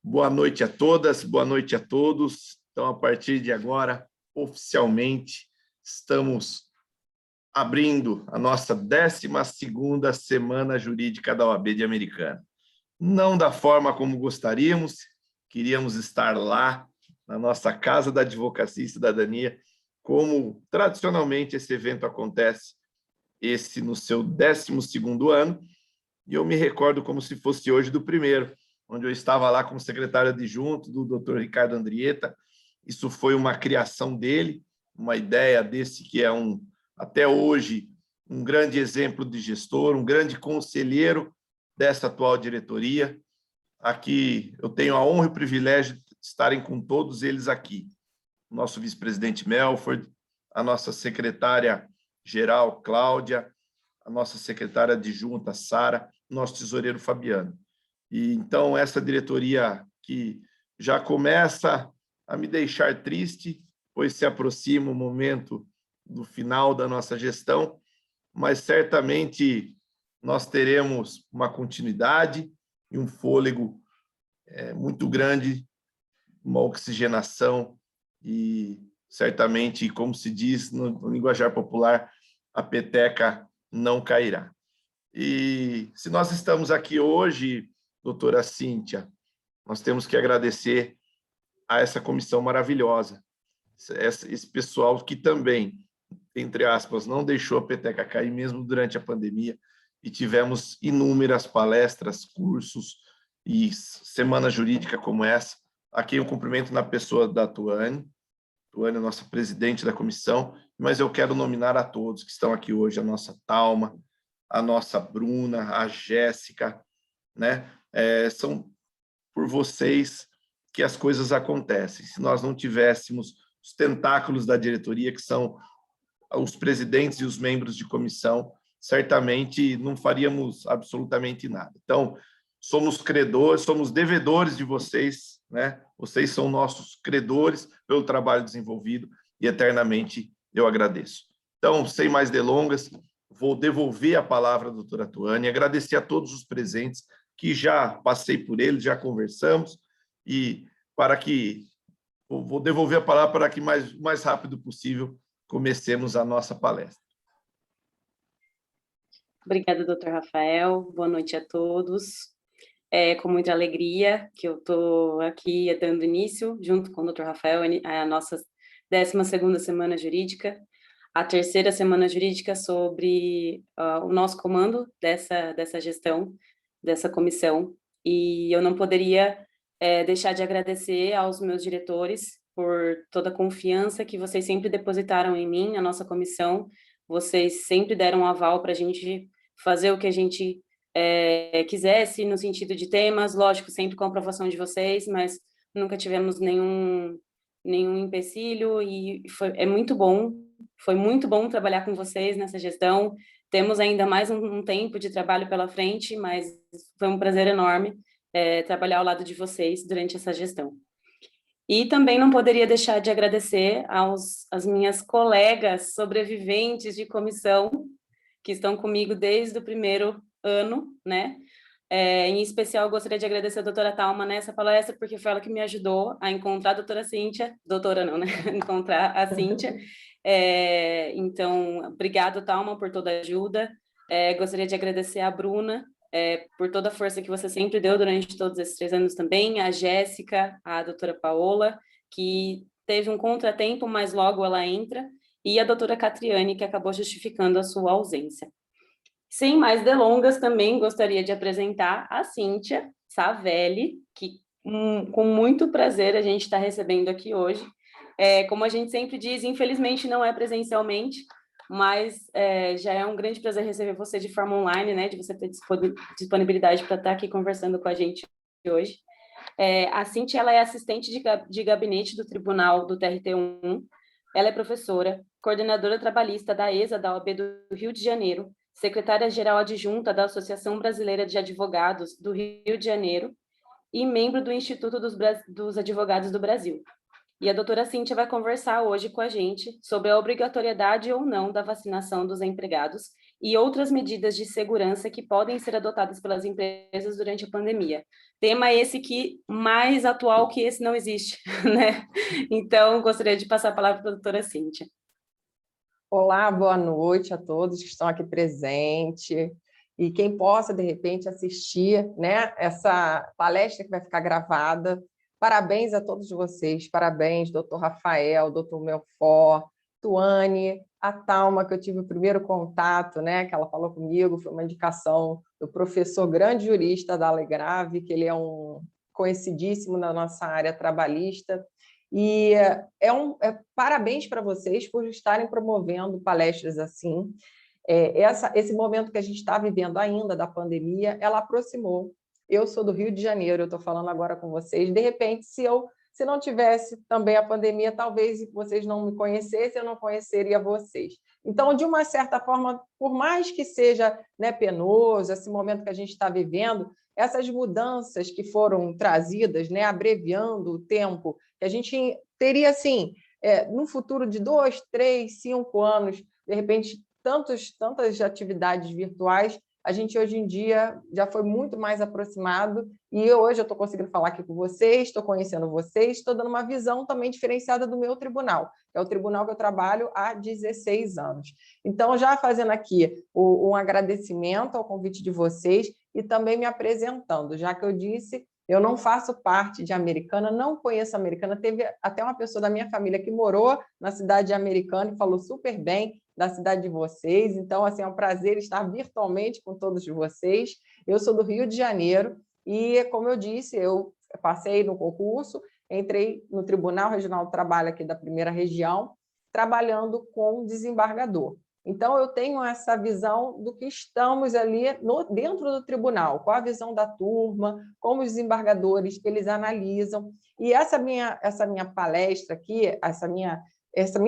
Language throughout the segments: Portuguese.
Boa noite a todas, boa noite a todos. Então, a partir de agora, oficialmente, estamos abrindo a nossa 12ª Semana Jurídica da OAB de Americana. Não da forma como gostaríamos, queríamos estar lá, na nossa Casa da Advocacia e Cidadania, como tradicionalmente esse evento acontece, esse no seu 12º ano, e eu me recordo como se fosse hoje do primeiro, onde eu estava lá como secretário adjunto do Dr. Ricardo Andrietta. Isso foi uma criação dele, uma ideia desse que é até hoje, um grande exemplo de gestor, um grande conselheiro dessa atual diretoria. Aqui eu tenho a honra e o privilégio de estarem com todos eles aqui. Nosso vice-presidente Melford, a nossa secretária-geral Cláudia, a nossa secretária adjunta Sara, nosso tesoureiro Fabiano. E então essa diretoria que já começa a me deixar triste, pois se aproxima o momento do final da nossa gestão, mas certamente nós teremos uma continuidade e um fôlego muito grande, uma oxigenação e certamente, como se diz no linguajar popular, a peteca não cairá. E se nós estamos aqui hoje, doutora Cíntia, nós temos que agradecer a essa comissão maravilhosa, esse pessoal que também, entre aspas, não deixou a peteca cair mesmo durante a pandemia, e tivemos inúmeras palestras, cursos e semana jurídica como essa. Aqui eu cumprimento na pessoa da Tuane, é nossa presidente da comissão, mas eu quero nominar a todos que estão aqui hoje, a nossa Thalma, a nossa Bruna, a Jéssica, né? São por vocês que as coisas acontecem. Se nós não tivéssemos os tentáculos da diretoria, que são os presidentes e os membros de comissão, certamente não faríamos absolutamente nada. Então, somos credores, somos devedores de vocês, né? Vocês são nossos credores pelo trabalho desenvolvido e eternamente eu agradeço. Então, sem mais delongas, vou devolver a palavra à doutora Tuane, agradecer a todos os presentes, que já passei por eles, já conversamos, e vou devolver a palavra para que o mais rápido possível comecemos a nossa palestra. Obrigada, doutor Rafael. Boa noite a todos. É com muita alegria que eu estou aqui dando início, junto com o doutor Rafael, a nossa 12ª Semana Jurídica, a terceira Semana Jurídica sobre o nosso comando dessa gestão, dessa comissão. E eu não poderia deixar de agradecer aos meus diretores por toda a confiança que vocês sempre depositaram em mim, na nossa comissão. Vocês sempre deram um aval para a gente fazer o que a gente quisesse, no sentido de temas, lógico, sempre com a aprovação de vocês, mas nunca tivemos nenhum empecilho, e é muito bom, foi muito bom trabalhar com vocês nessa gestão. Temos ainda mais um tempo de trabalho pela frente, mas foi um prazer enorme trabalhar ao lado de vocês durante essa gestão. E também não poderia deixar de agradecer às minhas colegas sobreviventes de comissão, que estão comigo desde o primeiro ano, né? Em especial, gostaria de agradecer a doutora Thalma nessa palestra, porque foi ela que me ajudou a encontrar a doutora Cíntia, doutora não, né? Encontrar a Cíntia. Então, obrigado, Thalma, por toda a ajuda. Gostaria de agradecer a Bruna, por toda a força que você sempre deu durante todos esses 3 anos também, a Jéssica, a doutora Paola, que teve um contratempo, mas logo ela entra, e a doutora Catriane, que acabou justificando a sua ausência. Sem mais delongas, também gostaria de apresentar a Cíntia Savelli, que com muito prazer a gente está recebendo aqui hoje. Como a gente sempre diz, infelizmente não é presencialmente, mas já é um grande prazer receber você de forma online, né, de você ter disponibilidade para estar aqui conversando com a gente hoje. A Cíntia, ela é assistente de gabinete do Tribunal do TRT1, ela é professora, coordenadora trabalhista da ESA da OAB do Rio de Janeiro, secretária-geral adjunta da Associação Brasileira de Advogados do Rio de Janeiro e membro do Instituto dos Advogados do Brasil. E a doutora Cíntia vai conversar hoje com a gente sobre a obrigatoriedade ou não da vacinação dos empregados e outras medidas de segurança que podem ser adotadas pelas empresas durante a pandemia. Tema esse que mais atual que esse não existe, né? Então, gostaria de passar a palavra para a doutora Cíntia. Olá, boa noite a todos que estão aqui presentes e quem possa, de repente, assistir, né, essa palestra que vai ficar gravada. Parabéns a todos vocês, parabéns, doutor Rafael, doutor Melfort, Tuane, a Thalma, que eu tive o primeiro contato, né, que ela falou comigo, foi uma indicação do professor grande jurista da Alegrave, que ele é um conhecidíssimo na nossa área trabalhista. E parabéns para vocês por estarem promovendo palestras assim. Esse momento que a gente está vivendo ainda da pandemia, ela aproximou. Eu sou do Rio de Janeiro, eu estou falando agora com vocês. De repente, se não tivesse também a pandemia, talvez vocês não me conhecessem, eu não conheceria vocês. Então, de uma certa forma, por mais que seja, né, penoso, esse momento que a gente está vivendo, essas mudanças que foram trazidas, né, abreviando o tempo, que a gente teria, assim, no futuro de 2, 3, 5 anos, de repente, tantas atividades virtuais, a gente hoje em dia já foi muito mais aproximado e hoje eu estou conseguindo falar aqui com vocês, estou conhecendo vocês, estou dando uma visão também diferenciada do meu tribunal, que é o tribunal que eu trabalho há 16 anos. Então, já fazendo aqui um agradecimento ao convite de vocês e também me apresentando, já que eu disse, eu não faço parte de Americana, não conheço a Americana, teve até uma pessoa da minha família que morou na cidade de Americana e falou super bem da cidade de vocês, então, assim, é um prazer estar virtualmente com todos vocês. Eu sou do Rio de Janeiro e, como eu disse, eu passei no concurso, entrei no Tribunal Regional do Trabalho aqui da primeira região, trabalhando com desembargador. Então, eu tenho essa visão do que estamos ali dentro do tribunal, qual a visão da turma, como os desembargadores eles analisam. E essa minha palestra aqui, essa minha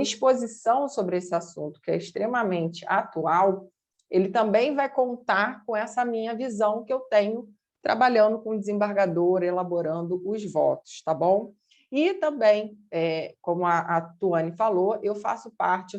exposição sobre esse assunto, que é extremamente atual, ele também vai contar com essa minha visão que eu tenho trabalhando com o desembargador, elaborando os votos, tá bom? E também, como a Tuane falou, eu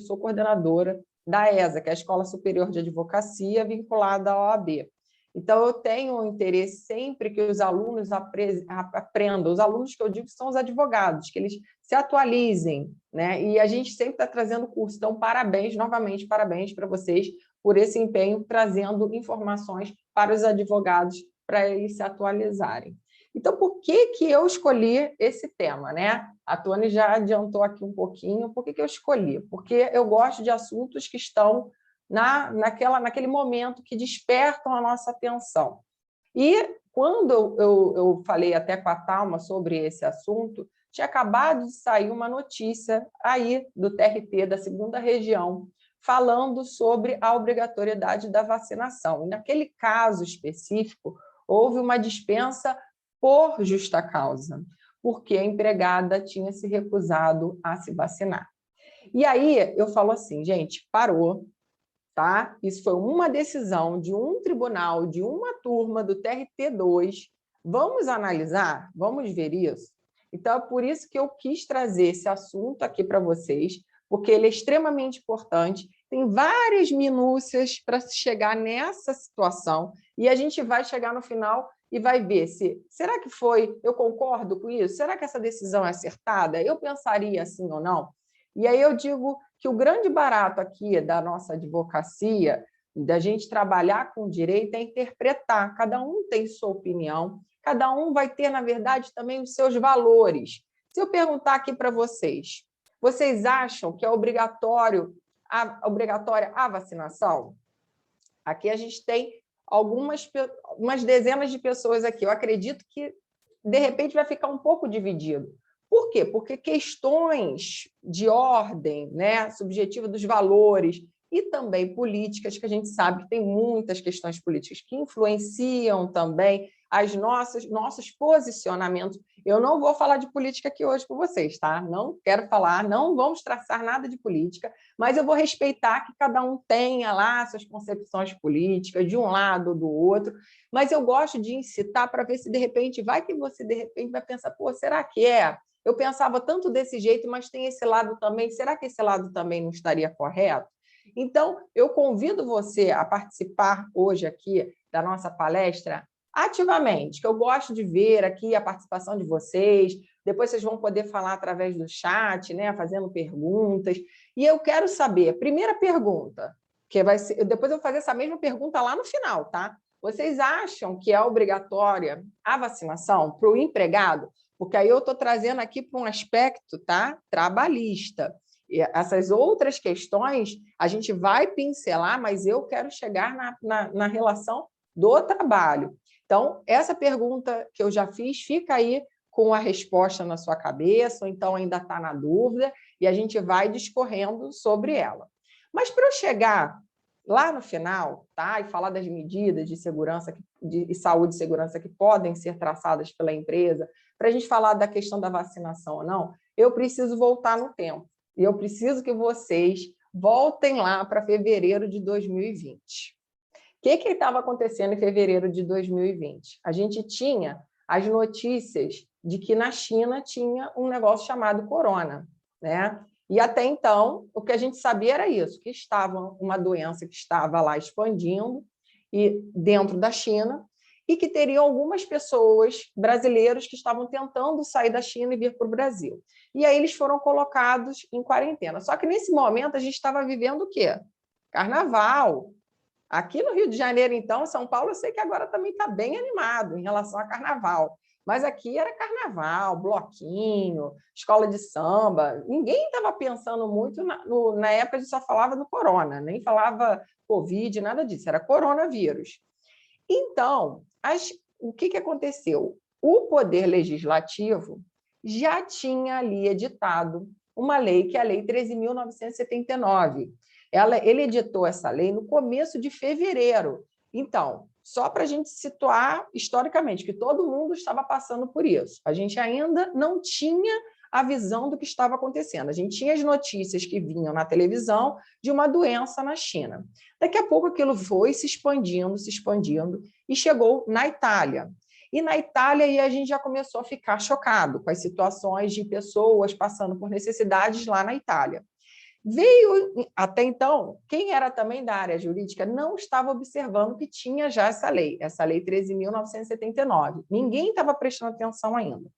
sou coordenadora da ESA, que é a Escola Superior de Advocacia, vinculada à OAB. Então, eu tenho interesse sempre que os alunos aprendam, os alunos que eu digo são os advogados, que eles se atualizem, né? E a gente sempre está trazendo curso. Então, parabéns, novamente, parabéns para vocês por esse empenho, trazendo informações para os advogados, para eles se atualizarem. Então, por que eu escolhi esse tema, né? A Tuane já adiantou aqui um pouquinho. Por que eu escolhi? Porque eu gosto de assuntos que estão naquele momento que despertam a nossa atenção. E quando eu falei até com a Thalma sobre esse assunto, tinha acabado de sair uma notícia aí do TRT da 2ª Região, falando sobre a obrigatoriedade da vacinação. E naquele caso específico, houve uma dispensa por justa causa, porque a empregada tinha se recusado a se vacinar. E aí eu falo assim, gente, parou, tá? Isso foi uma decisão de um tribunal, de uma turma do TRT2. Vamos analisar? Vamos ver isso? Então, é por isso que eu quis trazer esse assunto aqui para vocês, porque ele é extremamente importante, tem várias minúcias para se chegar nessa situação, e a gente vai chegar no final e vai ver será que eu concordo com isso? Será que essa decisão é acertada? Eu pensaria assim ou não? E aí eu digo que o grande barato aqui da nossa advocacia, da gente trabalhar com direito, é interpretar. Cada um tem sua opinião, cada um vai ter, na verdade, também os seus valores. Se eu perguntar aqui para vocês, vocês acham que é obrigatória a vacinação? Aqui a gente tem umas dezenas de pessoas aqui. Eu acredito que, de repente, vai ficar um pouco dividido. Por quê? Porque questões de ordem, né, subjetiva dos valores e também políticas, que a gente sabe que tem muitas questões políticas que influenciam também nossos posicionamentos. Eu não vou falar de política aqui hoje com vocês, tá? Não quero falar, não vamos traçar nada de política, mas eu vou respeitar que cada um tenha lá suas concepções políticas, de um lado ou do outro, mas eu gosto de incitar para ver se, de repente, vai pensar, pô, será que é? Eu pensava tanto desse jeito, mas tem esse lado também, será que esse lado também não estaria correto? Então, eu convido você a participar hoje aqui da nossa palestra ativamente, que eu gosto de ver aqui a participação de vocês. Depois vocês vão poder falar através do chat, né, fazendo perguntas. E eu quero saber, primeira pergunta, que vai ser, depois eu vou fazer essa mesma pergunta lá no final, tá? Vocês acham que é obrigatória a vacinação para o empregado? Porque aí eu estou trazendo aqui para um aspecto, tá, trabalhista. E essas outras questões a gente vai pincelar, mas eu quero chegar na relação do trabalho. Então, essa pergunta que eu já fiz, fica aí com a resposta na sua cabeça, ou então ainda está na dúvida, e a gente vai discorrendo sobre ela. Mas para eu chegar lá no final, tá, e falar das medidas de segurança e saúde e segurança que podem ser traçadas pela empresa, para a gente falar da questão da vacinação ou não, eu preciso voltar no tempo. E eu preciso que vocês voltem lá para fevereiro de 2020. O que estava acontecendo em fevereiro de 2020? A gente tinha as notícias de que na China tinha um negócio chamado corona, né? E até então, o que a gente sabia era isso, que estava uma doença que estava lá expandindo e dentro da China, e que teriam algumas pessoas, brasileiros, que estavam tentando sair da China e vir para o Brasil. E aí eles foram colocados em quarentena. Só que nesse momento a gente estava vivendo o quê? Carnaval. Aqui no Rio de Janeiro, então, São Paulo, eu sei que agora também está bem animado em relação a carnaval. Mas aqui era carnaval, bloquinho, escola de samba. Ninguém estava pensando muito na época, a gente só falava do corona, nem falava Covid, nada disso, era coronavírus. Então, o que aconteceu? O Poder Legislativo já tinha ali editado uma lei, que é a Lei 13.979. Ele editou essa lei no começo de fevereiro. Então, só para a gente situar historicamente, que todo mundo estava passando por isso. A gente ainda não tinha a visão do que estava acontecendo. A gente tinha as notícias que vinham na televisão de uma doença na China. Daqui a pouco aquilo foi se expandindo, e chegou na Itália. E na Itália aí a gente já começou a ficar chocado com as situações de pessoas passando por necessidades lá na Itália. Veio, até então, quem era também da área jurídica não estava observando que tinha já essa lei 13.979. Ninguém estava prestando atenção ainda.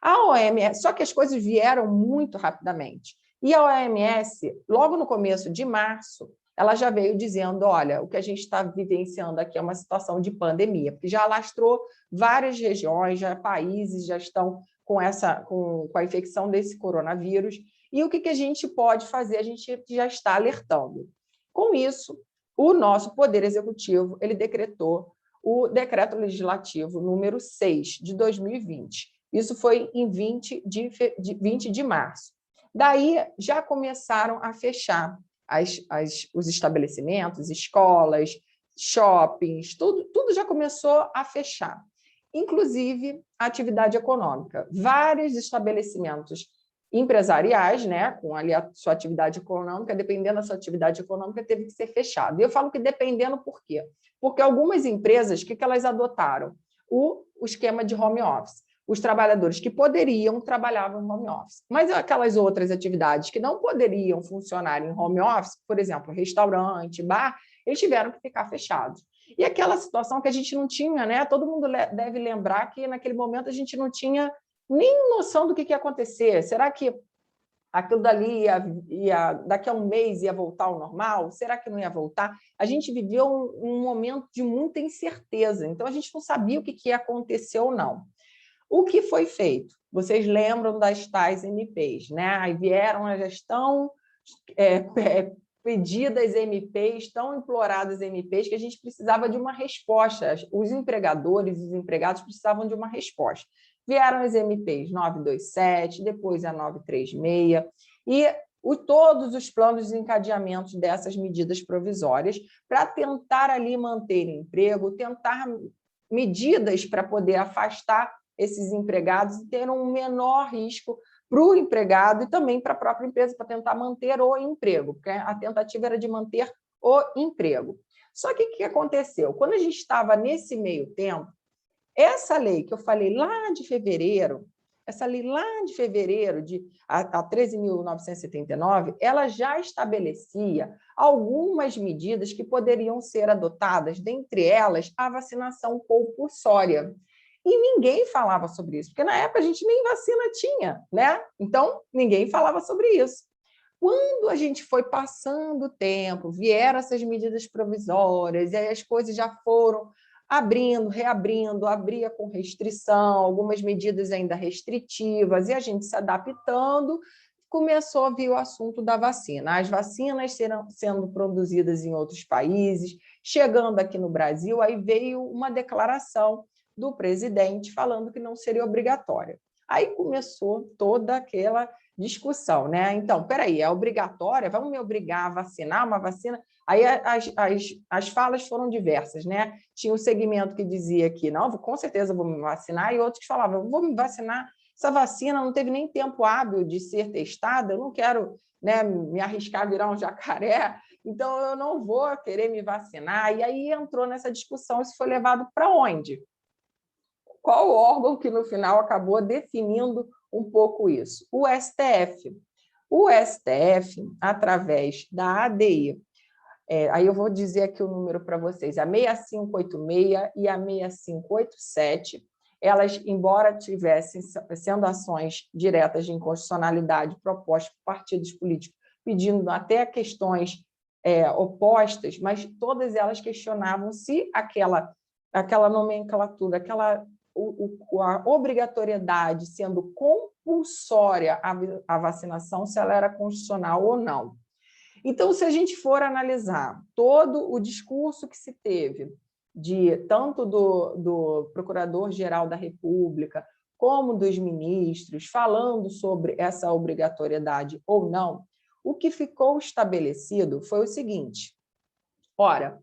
A OMS, só que as coisas vieram muito rapidamente. E a OMS, logo no começo de março, ela já veio dizendo, olha, o que a gente está vivenciando aqui é uma situação de pandemia, porque já alastrou várias regiões, já países já estão com a infecção desse coronavírus. E o que a gente pode fazer? A gente já está alertando. Com isso, o nosso Poder Executivo ele decretou o Decreto Legislativo número 6 de 2020. Isso foi em 20 de março. Daí já começaram a fechar os estabelecimentos, escolas, shoppings, tudo já começou a fechar. Inclusive a atividade econômica. Vários estabelecimentos empresariais, né, com ali a sua atividade econômica, dependendo da sua atividade econômica, teve que ser fechado. E eu falo que dependendo por quê? Porque algumas empresas, o que elas adotaram? O esquema de home office. Os trabalhadores que poderiam trabalhavam em home office. Mas aquelas outras atividades que não poderiam funcionar em home office, por exemplo, restaurante, bar, eles tiveram que ficar fechados. E aquela situação que a gente não tinha, né? Todo mundo deve lembrar que naquele momento a gente não tinha nem noção do que ia acontecer. Será que aquilo dali daqui a um mês ia voltar ao normal? Será que não ia voltar? A gente viveu um momento de muita incerteza, então a gente não sabia o que ia acontecer ou não. O que foi feito? Vocês lembram das tais MPs, né? Aí vieram, já estão pedidas MPs, tão imploradas MPs, que a gente precisava de uma resposta. Os empregadores e os empregados precisavam de uma resposta. Vieram as MPs 927, depois a 936, e todos os planos de encadeamento dessas medidas provisórias para tentar ali manter emprego, tentar medidas para poder afastar esses empregados e ter um menor risco para o empregado e também para a própria empresa, para tentar manter o emprego, porque a tentativa era de manter o emprego. Só que o que aconteceu? Quando a gente estava nesse meio tempo, essa lei que eu falei lá de fevereiro, essa lei lá de fevereiro, a 13.979, ela já estabelecia algumas medidas que poderiam ser adotadas, dentre elas a vacinação compulsória. E ninguém falava sobre isso, porque na época a gente nem vacina tinha, né? Então, ninguém falava sobre isso. Quando a gente foi passando o tempo, vieram essas medidas provisórias, e aí as coisas já foram abrindo, reabrindo, abria com restrição, algumas medidas ainda restritivas, e a gente se adaptando, começou a vir o assunto da vacina. As vacinas serão sendo produzidas em outros países, chegando aqui no Brasil, aí veio uma declaração do presidente falando que não seria obrigatória. Aí começou toda aquela discussão, né? Então, peraí, é obrigatória? Vamos me obrigar a vacinar uma vacina? Aí as falas foram diversas, né? Tinha um segmento que dizia que não, com certeza vou me vacinar, e outros que falavam, vou me vacinar, essa vacina não teve nem tempo hábil de ser testada, eu não quero, né, me arriscar a virar um jacaré, então eu não vou querer me vacinar. E aí entrou nessa discussão, isso foi levado para onde? Qual órgão que, no final, acabou definindo um pouco isso? O STF. O STF, através da ADI, aí eu vou dizer aqui o número para vocês, a 6586 e a 6587, elas, embora tivessem sendo ações diretas de inconstitucionalidade propostas por partidos políticos, pedindo até questões opostas, mas todas elas questionavam se aquela nomenclatura, a obrigatoriedade sendo compulsória a vacinação, se ela era constitucional ou não. Então, se a gente for analisar todo o discurso que se teve, tanto do Procurador-Geral da República, como dos ministros, falando sobre essa obrigatoriedade ou não, o que ficou estabelecido foi o seguinte: ora,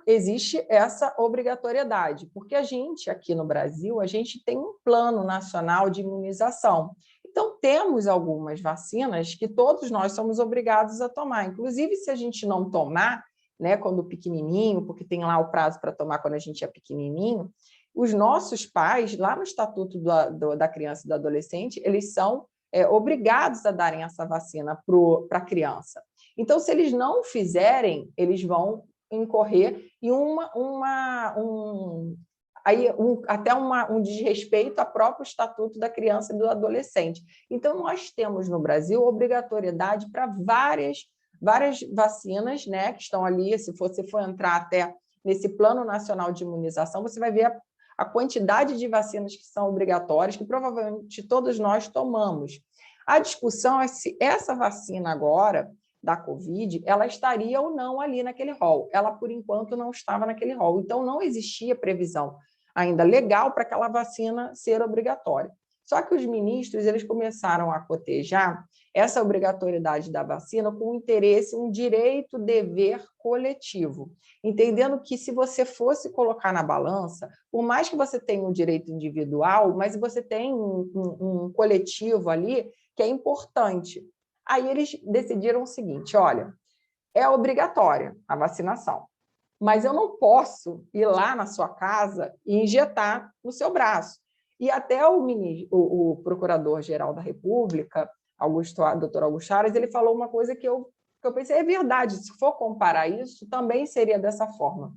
existe essa obrigatoriedade, porque a gente, aqui no Brasil, a gente tem um plano nacional de imunização. Então, temos algumas vacinas que todos nós somos obrigados a tomar. Inclusive, se a gente não tomar, né, quando pequenininho, porque tem lá o prazo para tomar quando a gente é pequenininho, os nossos pais, lá no Estatuto da Criança e do Adolescente, eles são obrigados a darem essa vacina para a criança. Então, se eles não fizerem, eles vão incorrer em até um desrespeito ao próprio Estatuto da Criança e do Adolescente. Então, nós temos no Brasil obrigatoriedade para várias vacinas, né, que estão ali. Se você for entrar até nesse Plano Nacional de Imunização, você vai ver a quantidade de vacinas que são obrigatórias, que provavelmente todos nós tomamos. A discussão é se essa vacina agora da Covid, ela estaria ou não ali naquele rol. Ela, por enquanto, não estava naquele rol. Então, não existia previsão ainda legal para aquela vacina ser obrigatória. Só que os ministros, eles começaram a cotejar essa obrigatoriedade da vacina com um interesse, um direito-dever coletivo, entendendo que, se você fosse colocar na balança, por mais que você tenha um direito individual, mas você tem um coletivo ali que é importante. Aí eles decidiram o seguinte: olha, é obrigatória a vacinação, mas eu não posso ir lá na sua casa e injetar no seu braço. E até o Procurador-Geral da República, doutor Augusto Aras, ele falou uma coisa que eu pensei, é verdade, se for comparar isso, também seria dessa forma.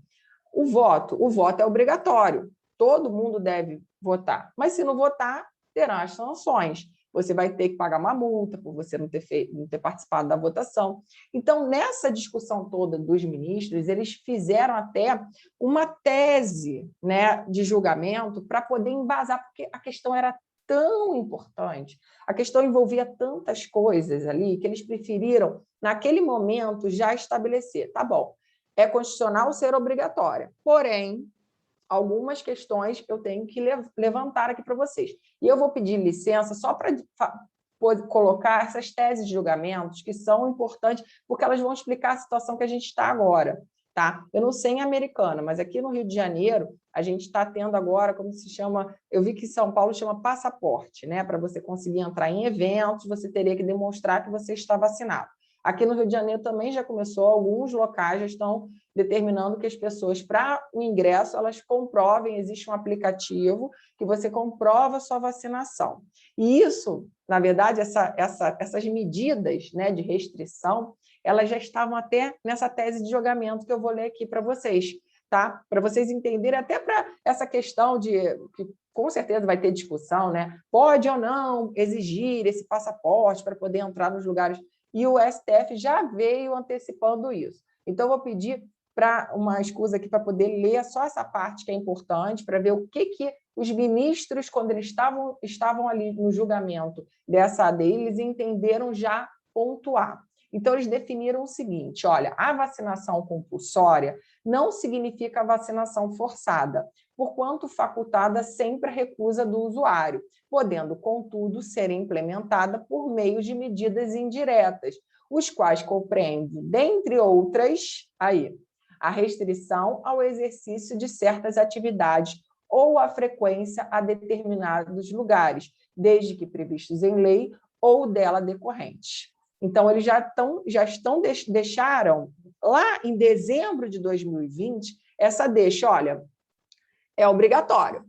O voto é obrigatório, todo mundo deve votar, mas se não votar, terão as sanções. Você vai ter que pagar uma multa por você não ter participado da votação. Então, nessa discussão toda dos ministros, eles fizeram até uma tese, né, de julgamento para poder embasar, porque a questão era tão importante, a questão envolvia tantas coisas ali, que eles preferiram, naquele momento, já estabelecer. Tá bom, é constitucional ser obrigatória, porém, algumas questões eu tenho que levantar aqui para vocês. E eu vou pedir licença só para colocar essas teses de julgamentos que são importantes, porque elas vão explicar a situação que a gente está agora. Tá? Eu não sei em Americana, mas aqui no Rio de Janeiro, a gente está tendo agora, como se chama, eu vi que São Paulo chama passaporte, né? Para você conseguir entrar em eventos, você teria que demonstrar que você está vacinado. Aqui no Rio de Janeiro também já começou, alguns locais já estão determinando que as pessoas, para o ingresso, elas comprovem, existe um aplicativo que você comprova a sua vacinação. E isso, na verdade, essas medidas, né, de restrição, elas já estavam até nessa tese de julgamento que eu vou ler aqui para vocês, tá? Para vocês entenderem, até para essa questão de que com certeza vai ter discussão, né? Pode ou não exigir esse passaporte para poder entrar nos lugares. E o STF já veio antecipando isso. Então, eu vou pedir para uma escusa aqui para poder ler só essa parte que é importante, para ver o que os ministros, quando eles estavam ali no julgamento dessa AD, eles entenderam já pontuar. Então, eles definiram o seguinte, olha, a vacinação compulsória não significa vacinação forçada, porquanto facultada sempre a recusa do usuário, podendo, contudo, ser implementada por meio de medidas indiretas, os quais compreendem, dentre outras, a restrição ao exercício de certas atividades ou a frequência a determinados lugares, desde que previstos em lei ou dela decorrentes. Então, eles deixaram, lá em dezembro de 2020, essa deixa, olha, é obrigatório.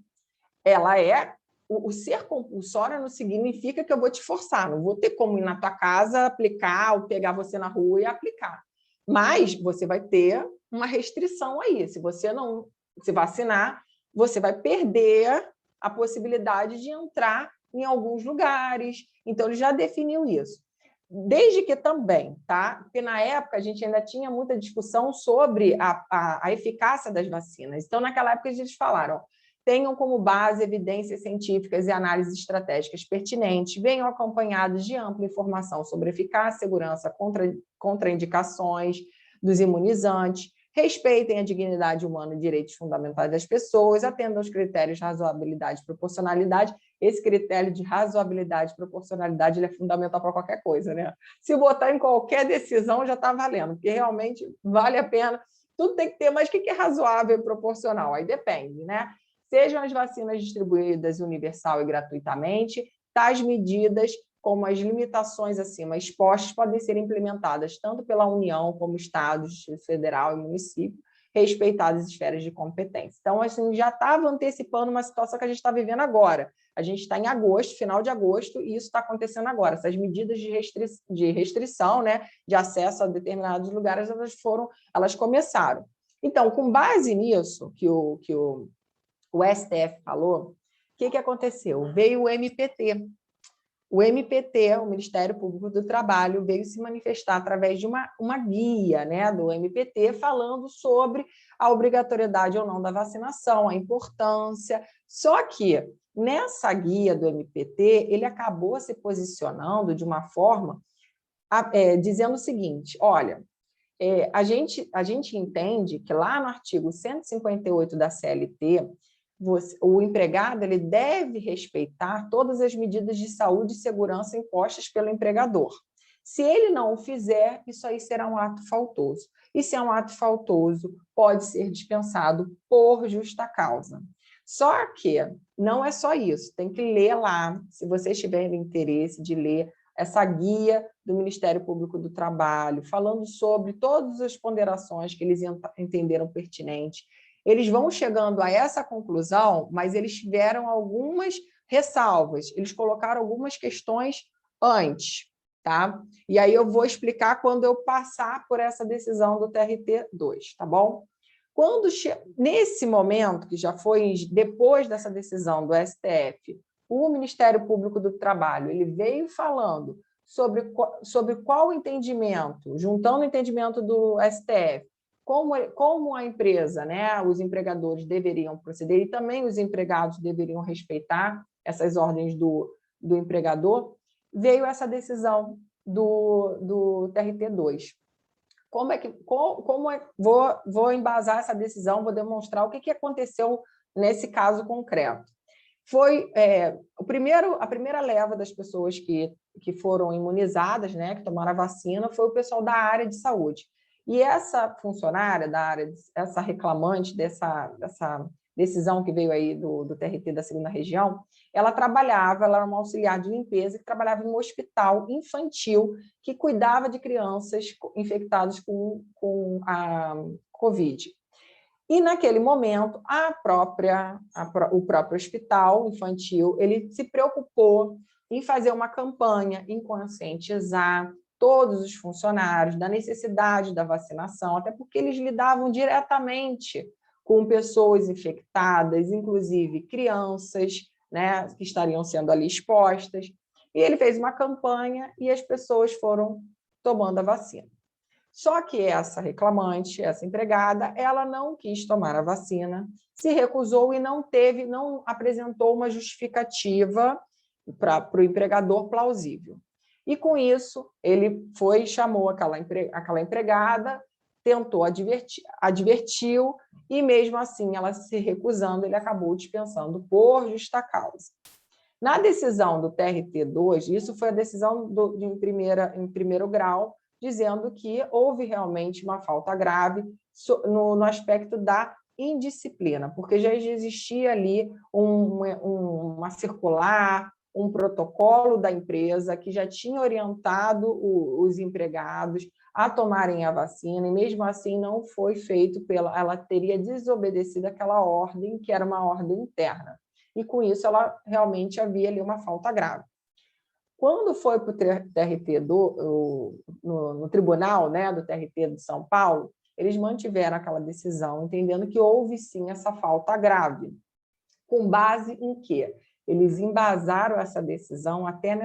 Ela é, o ser compulsória não significa que eu vou te forçar, não vou ter como ir na tua casa aplicar, ou pegar você na rua e aplicar. Mas você vai ter uma restrição aí. Se você não se vacinar, você vai perder a possibilidade de entrar em alguns lugares. Então, ele já definiu isso. Desde que também, tá? Porque na época a gente ainda tinha muita discussão sobre a eficácia das vacinas. Então, naquela época, eles falaram: tenham como base evidências científicas e análises estratégicas pertinentes, venham acompanhados de ampla informação sobre eficácia, segurança, contraindicações dos imunizantes, respeitem a dignidade humana e direitos fundamentais das pessoas, atendam aos critérios de razoabilidade e proporcionalidade. Esse critério de razoabilidade e proporcionalidade ele é fundamental para qualquer coisa, né? Se botar em qualquer decisão, já está valendo, porque realmente vale a pena. Tudo tem que ter, mas o que é razoável e proporcional? Aí depende, né? Sejam as vacinas distribuídas universal e gratuitamente, tais medidas, como as limitações acima expostas, podem ser implementadas tanto pela União como Estados, Distrito Federal e município, respeitadas as esferas de competência. Então, a gente já estava antecipando uma situação que a gente está vivendo agora. A gente está em agosto, final de agosto, e isso está acontecendo agora. Essas medidas de restrição, né, de acesso a determinados lugares, elas começaram. Então, com base nisso que o STF falou, o que aconteceu? Veio o MPT. O MPT, o Ministério Público do Trabalho, veio se manifestar através de uma guia, né, do MPT, falando sobre a obrigatoriedade ou não da vacinação, a importância. Só que, nessa guia do MPT, ele acabou se posicionando de uma forma dizendo o seguinte, olha, a gente entende que lá no artigo 158 da CLT, o empregado ele deve respeitar todas as medidas de saúde e segurança impostas pelo empregador. Se ele não o fizer, isso aí será um ato faltoso. E se é um ato faltoso, pode ser dispensado por justa causa. Só que não é só isso, tem que ler lá, se vocês tiverem interesse de ler essa guia do Ministério Público do Trabalho, falando sobre todas as ponderações que eles entenderam pertinentes. Eles vão chegando a essa conclusão, mas eles tiveram algumas ressalvas, eles colocaram algumas questões antes, tá? E aí eu vou explicar quando eu passar por essa decisão do TRT2, tá bom? Nesse momento, que já foi depois dessa decisão do STF, o Ministério Público do Trabalho ele veio falando sobre qual entendimento, juntando o entendimento do STF, como a empresa, né, os empregadores deveriam proceder e também os empregados deveriam respeitar essas ordens do empregador, veio essa decisão do TRT2. Vou embasar essa decisão, vou demonstrar o que aconteceu nesse caso concreto. Foi a primeira leva das pessoas que foram imunizadas, né, que tomaram a vacina, foi o pessoal da área de saúde. E essa funcionária da área, essa reclamante dessa decisão que veio aí do TRT da 2ª Região, ela era uma auxiliar de limpeza que trabalhava em um hospital infantil que cuidava de crianças infectadas com a Covid. E, naquele momento, o próprio hospital infantil ele se preocupou em fazer uma campanha, em conscientizar todos os funcionários da necessidade da vacinação, até porque eles lidavam diretamente com pessoas infectadas, inclusive crianças, né, que estariam sendo ali expostas. E ele fez uma campanha e as pessoas foram tomando a vacina. Só que essa reclamante, essa empregada, ela não quis tomar a vacina, se recusou e não apresentou uma justificativa para o empregador plausível. E, com isso, ele chamou aquela empregada, tentou advertiu, e, mesmo assim, ela se recusando, ele acabou dispensando por justa causa. Na decisão do TRT2, isso foi a decisão em primeiro grau, dizendo que houve realmente uma falta grave no aspecto da indisciplina, porque já existia ali uma circular, um protocolo da empresa que já tinha orientado os empregados a tomarem a vacina, e mesmo assim não foi feito ela teria desobedecido aquela ordem, que era uma ordem interna. E, com isso, ela realmente havia ali uma falta grave. Quando foi para o TRT no tribunal, né, do TRT de São Paulo, eles mantiveram aquela decisão, entendendo que houve, sim, essa falta grave. Com base em quê? Eles embasaram essa decisão até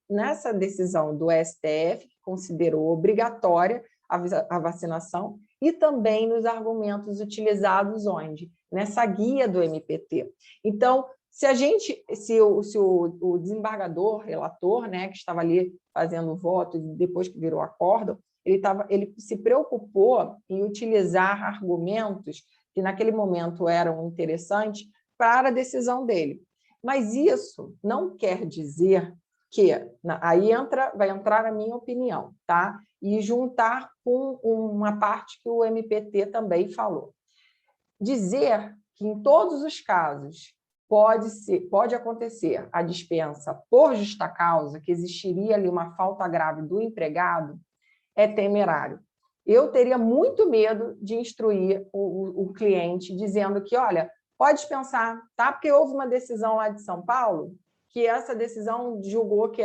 nessa decisão do STF, que considerou obrigatória a vacinação, e também nos argumentos utilizados onde? Nessa guia do MPT. Então, se o desembargador, relator, né, que estava ali fazendo o voto, depois que virou acórdão, ele se preocupou em utilizar argumentos que naquele momento eram interessantes para a decisão dele. Mas isso não quer dizer que, aí vai entrar a minha opinião, tá? E juntar com uma parte que o MPT também falou. Dizer que em todos os casos pode acontecer a dispensa por justa causa, que existiria ali uma falta grave do empregado, é temerário. Eu teria muito medo de instruir o cliente dizendo que, olha, pode dispensar, tá? Porque houve uma decisão lá de São Paulo que essa decisão julgou que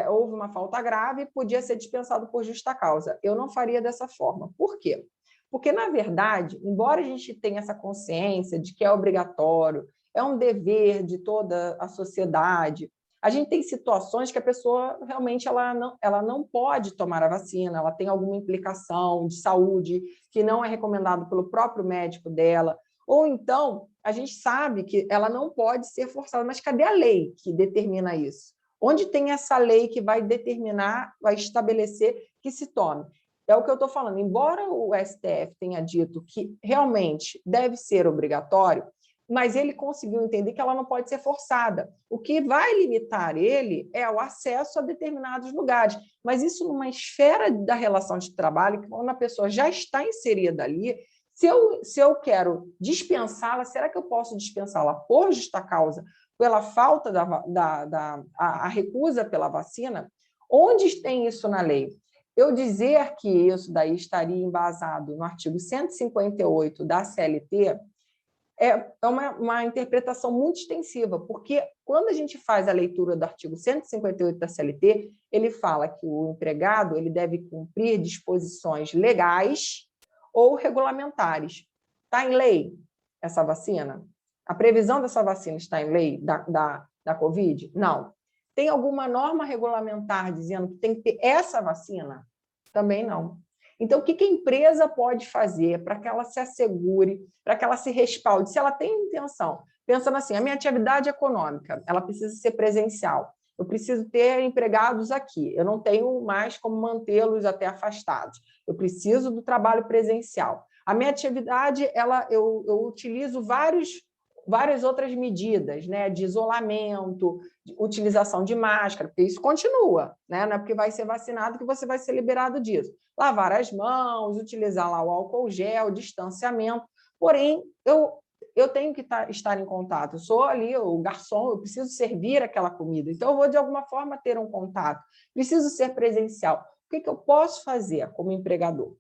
houve uma falta grave e podia ser dispensado por justa causa. Eu não faria dessa forma. Por quê? Porque, na verdade, embora a gente tenha essa consciência de que é obrigatório, é um dever de toda a sociedade, a gente tem situações que a pessoa realmente ela não pode tomar a vacina, ela tem alguma implicação de saúde que não é recomendado pelo próprio médico dela, ou então a gente sabe que ela não pode ser forçada, mas cadê a lei que determina isso? Onde tem essa lei que vai determinar, vai estabelecer que se tome? É o que eu estou falando, embora o STF tenha dito que realmente deve ser obrigatório, mas ele conseguiu entender que ela não pode ser forçada. O que vai limitar ele é o acesso a determinados lugares, mas isso numa esfera da relação de trabalho, que quando a pessoa já está inserida ali, se eu quero dispensá-la, será que eu posso dispensá-la por justa causa, pela falta a recusa pela vacina? Onde tem isso na lei? Eu dizer que isso daí estaria embasado no artigo 158 da CLT é uma interpretação muito extensiva, porque quando a gente faz a leitura do artigo 158 da CLT, ele fala que o empregado ele deve cumprir disposições legais ou regulamentares. Está em lei essa vacina? A previsão dessa vacina está em lei da Covid? Não. Tem alguma norma regulamentar dizendo que tem que ter essa vacina? Também não. Então, o que a empresa pode fazer para que ela se assegure, para que ela se respalde? Se ela tem intenção, pensando assim, a minha atividade econômica, ela precisa ser presencial, eu preciso ter empregados aqui, eu não tenho mais como mantê-los até afastados, eu preciso do trabalho presencial. A minha atividade, eu utilizo várias outras medidas, né, de isolamento, de utilização de máscara, porque isso continua, né? Não é porque vai ser vacinado que você vai ser liberado disso. Lavar as mãos, utilizar lá o álcool gel, distanciamento. Porém, eu tenho que estar em contato. Eu sou ali o garçom, eu preciso servir aquela comida. Então, eu vou, de alguma forma, ter um contato. Preciso ser presencial. O que eu posso fazer como empregador? O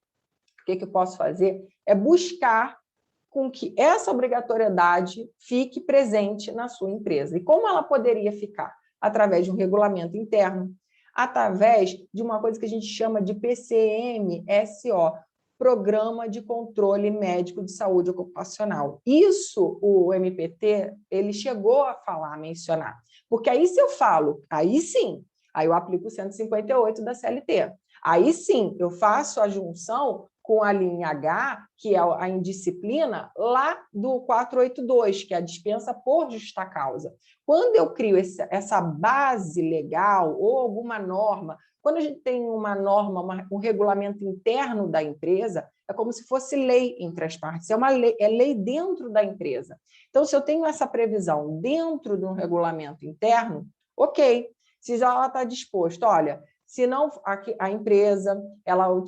que eu posso fazer é buscar com que essa obrigatoriedade fique presente na sua empresa. E como ela poderia ficar? Através de um regulamento interno, através de uma coisa que a gente chama de PCMSO, Programa de Controle Médico de Saúde Ocupacional. Isso, o MPT, ele chegou a falar, a mencionar. Porque aí, se eu falo, aí sim, aí eu aplico o 158 da CLT. Aí sim, eu faço a junção com a linha H, que é a indisciplina, lá do 482, que é a dispensa por justa causa. Quando eu crio essa base legal ou alguma norma, quando a gente tem uma norma, um regulamento interno da empresa, é como se fosse lei entre as partes, é lei dentro da empresa. Então, se eu tenho essa previsão dentro de um regulamento interno, ok. Se já ela está disposto, olha, se não, a empresa ela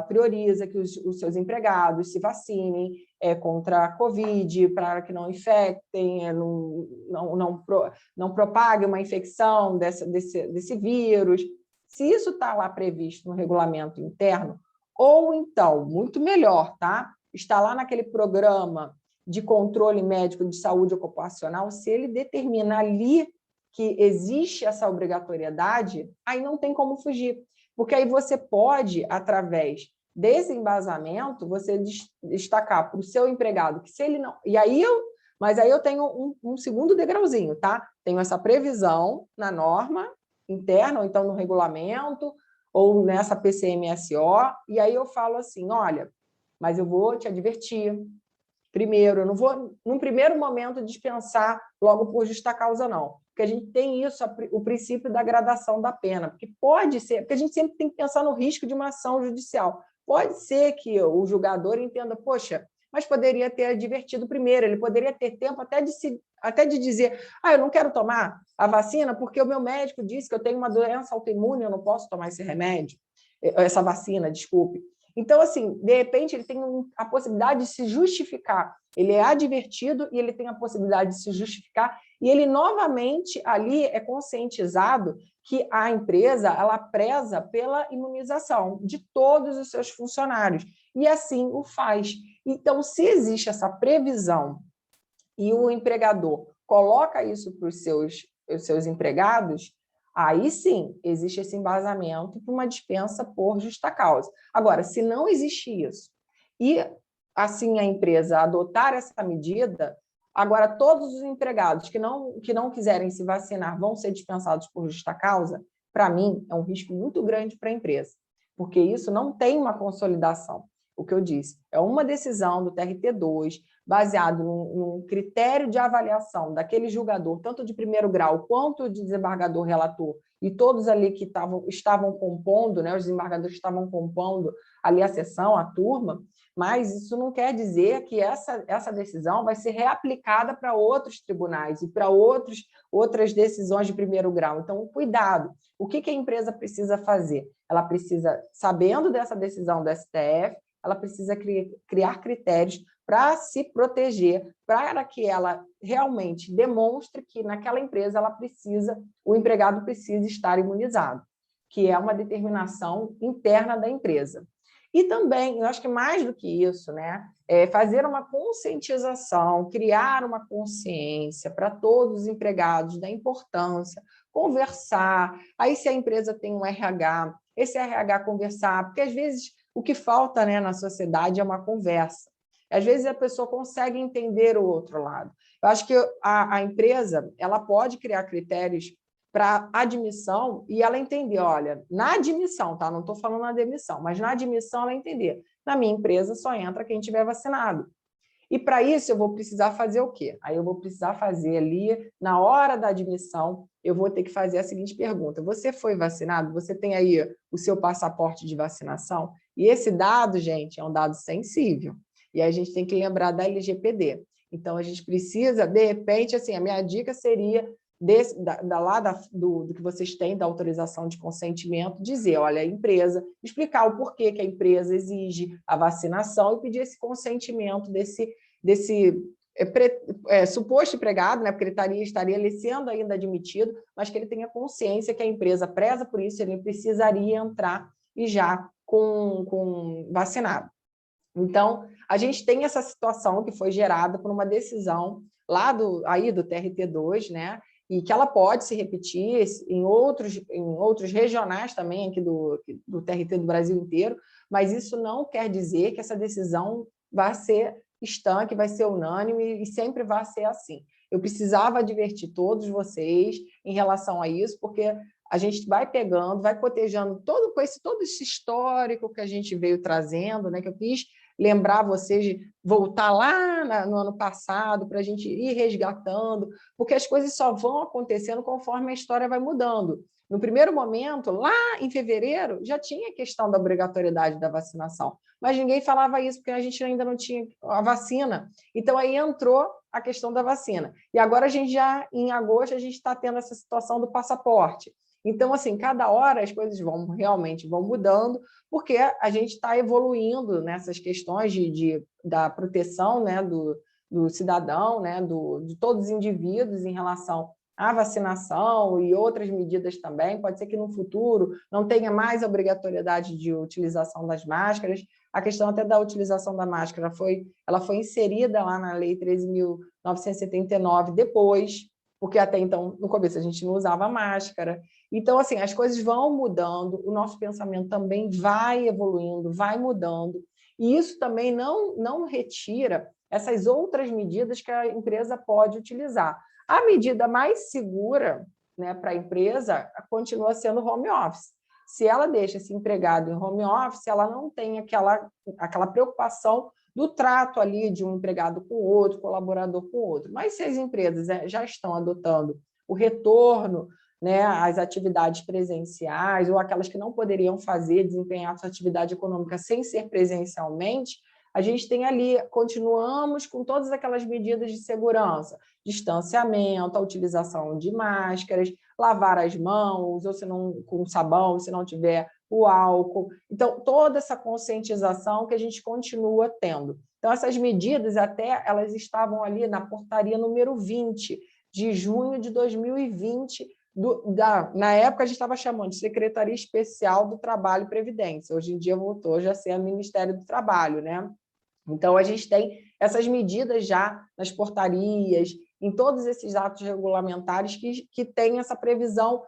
prioriza que os seus empregados se vacinem contra a Covid, para que não infectem, não propague uma infecção desse vírus. Se isso está lá previsto no regulamento interno, ou então, muito melhor, tá? Está lá naquele programa de controle médico de saúde ocupacional, se ele determina ali que existe essa obrigatoriedade, aí não tem como fugir. Porque aí você pode, através desse embasamento, você destacar para o seu empregado que se ele não... Mas aí eu tenho um segundo degrauzinho, tá? Tenho essa previsão na norma interna, ou então no regulamento, ou nessa PCMSO, e aí eu falo assim, olha, mas eu vou te advertir. Primeiro, eu não vou, num primeiro momento, dispensar logo por justa causa, não. Porque a gente tem isso, o princípio da gradação da pena. Porque pode ser, porque a gente sempre tem que pensar no risco de uma ação judicial. Pode ser que o julgador entenda, poxa, mas poderia ter advertido primeiro, ele poderia ter tempo até de dizer, eu não quero tomar a vacina porque o meu médico disse que eu tenho uma doença autoimune, eu não posso tomar esse remédio, essa vacina, desculpe. Então, assim, de repente, ele tem a possibilidade de se justificar. Ele é advertido e ele tem a possibilidade de se justificar e ele, novamente, ali é conscientizado que a empresa ela preza pela imunização de todos os seus funcionários e assim o faz. Então, se existe essa previsão e o empregador coloca isso para os seus empregados, aí sim, existe esse embasamento para uma dispensa por justa causa. Agora, se não existe isso, e assim a empresa adotar essa medida, agora todos os empregados que não quiserem se vacinar vão ser dispensados por justa causa, para mim, é um risco muito grande para a empresa, porque isso não tem uma consolidação. O que eu disse, é uma decisão do TRT2, baseado num critério de avaliação daquele julgador, tanto de primeiro grau quanto de desembargador relator, e todos ali que estavam compondo, né, os desembargadores estavam compondo ali a sessão, a turma, mas isso não quer dizer que essa decisão vai ser reaplicada para outros tribunais e para outras decisões de primeiro grau. Então, cuidado. O que a empresa precisa fazer? Ela precisa, sabendo dessa decisão do STF, ela precisa criar critérios para se proteger, para que ela realmente demonstre que naquela empresa o empregado precisa estar imunizado, que é uma determinação interna da empresa. E também, eu acho que mais do que isso, né, fazer uma conscientização, criar uma consciência para todos os empregados da importância, conversar, aí se a empresa tem um RH, esse RH conversar, porque às vezes o que falta, né, na sociedade é uma conversa. Às vezes a pessoa consegue entender o outro lado. Eu acho que a empresa ela pode criar critérios para admissão e ela entender, olha, na admissão, tá? Não estou falando na demissão, mas na admissão ela entender. Na minha empresa só entra quem tiver vacinado. E para isso eu vou precisar fazer o quê? Aí eu vou precisar fazer ali, na hora da admissão, eu vou ter que fazer a seguinte pergunta: você foi vacinado? Você tem aí o seu passaporte de vacinação? E esse dado, gente, é um dado sensível. E a gente tem que lembrar da LGPD. Então, a gente precisa, de repente, assim, a minha dica seria do que vocês têm da autorização de consentimento, dizer, olha, a empresa, explicar o porquê que a empresa exige a vacinação e pedir esse consentimento desse suposto empregado, né, porque ele estaria ali sendo ainda admitido, mas que ele tenha consciência que a empresa preza por isso, ele precisaria entrar e já com vacinado. Então, a gente tem essa situação que foi gerada por uma decisão lá do TRT2, né, e que ela pode se repetir em outros regionais também aqui do TRT do Brasil inteiro, mas isso não quer dizer que essa decisão vai ser estanque, vai ser unânime e sempre vai ser assim. Eu precisava advertir todos vocês em relação a isso, porque a gente vai pegando, vai cotejando todo esse histórico que a gente veio trazendo, né, que eu quis lembrar vocês de voltar lá no ano passado para a gente ir resgatando, porque as coisas só vão acontecendo conforme a história vai mudando. No primeiro momento, lá em fevereiro, já tinha a questão da obrigatoriedade da vacinação, mas ninguém falava isso porque a gente ainda não tinha a vacina. Então, aí entrou a questão da vacina. E agora, em agosto, a gente está tendo essa situação do passaporte. Então, assim, cada hora as coisas realmente vão mudando, porque a gente está evoluindo nessas questões da proteção, né, do cidadão, né, de todos os indivíduos em relação à vacinação e outras medidas também. Pode ser que no futuro não tenha mais a obrigatoriedade de utilização das máscaras. A questão até da utilização da máscara ela foi inserida lá na Lei 13.979 depois, porque até então, no começo, a gente não usava máscara. Então, assim, as coisas vão mudando, o nosso pensamento também vai evoluindo, vai mudando, e isso também não retira essas outras medidas que a empresa pode utilizar. A medida mais segura, né, para a empresa continua sendo o home office. Se ela deixa esse empregado em home office, ela não tem aquela preocupação do trato ali de um empregado com o outro, colaborador com o outro. Mas se as empresas já estão adotando o retorno, né, às atividades presenciais, ou aquelas que não poderiam desempenhar sua atividade econômica sem ser presencialmente, a gente tem ali, continuamos com todas aquelas medidas de segurança, distanciamento, a utilização de máscaras, lavar as mãos, ou se não, com sabão, se não tiver o álcool. Então, toda essa conscientização que a gente continua tendo. Então, essas medidas elas estavam ali na portaria número 20, de junho de 2020, na época a gente estava chamando de Secretaria Especial do Trabalho e Previdência, hoje em dia voltou já a ser o Ministério do Trabalho, né? Então, a gente tem essas medidas já nas portarias, em todos esses atos regulamentares que têm essa previsão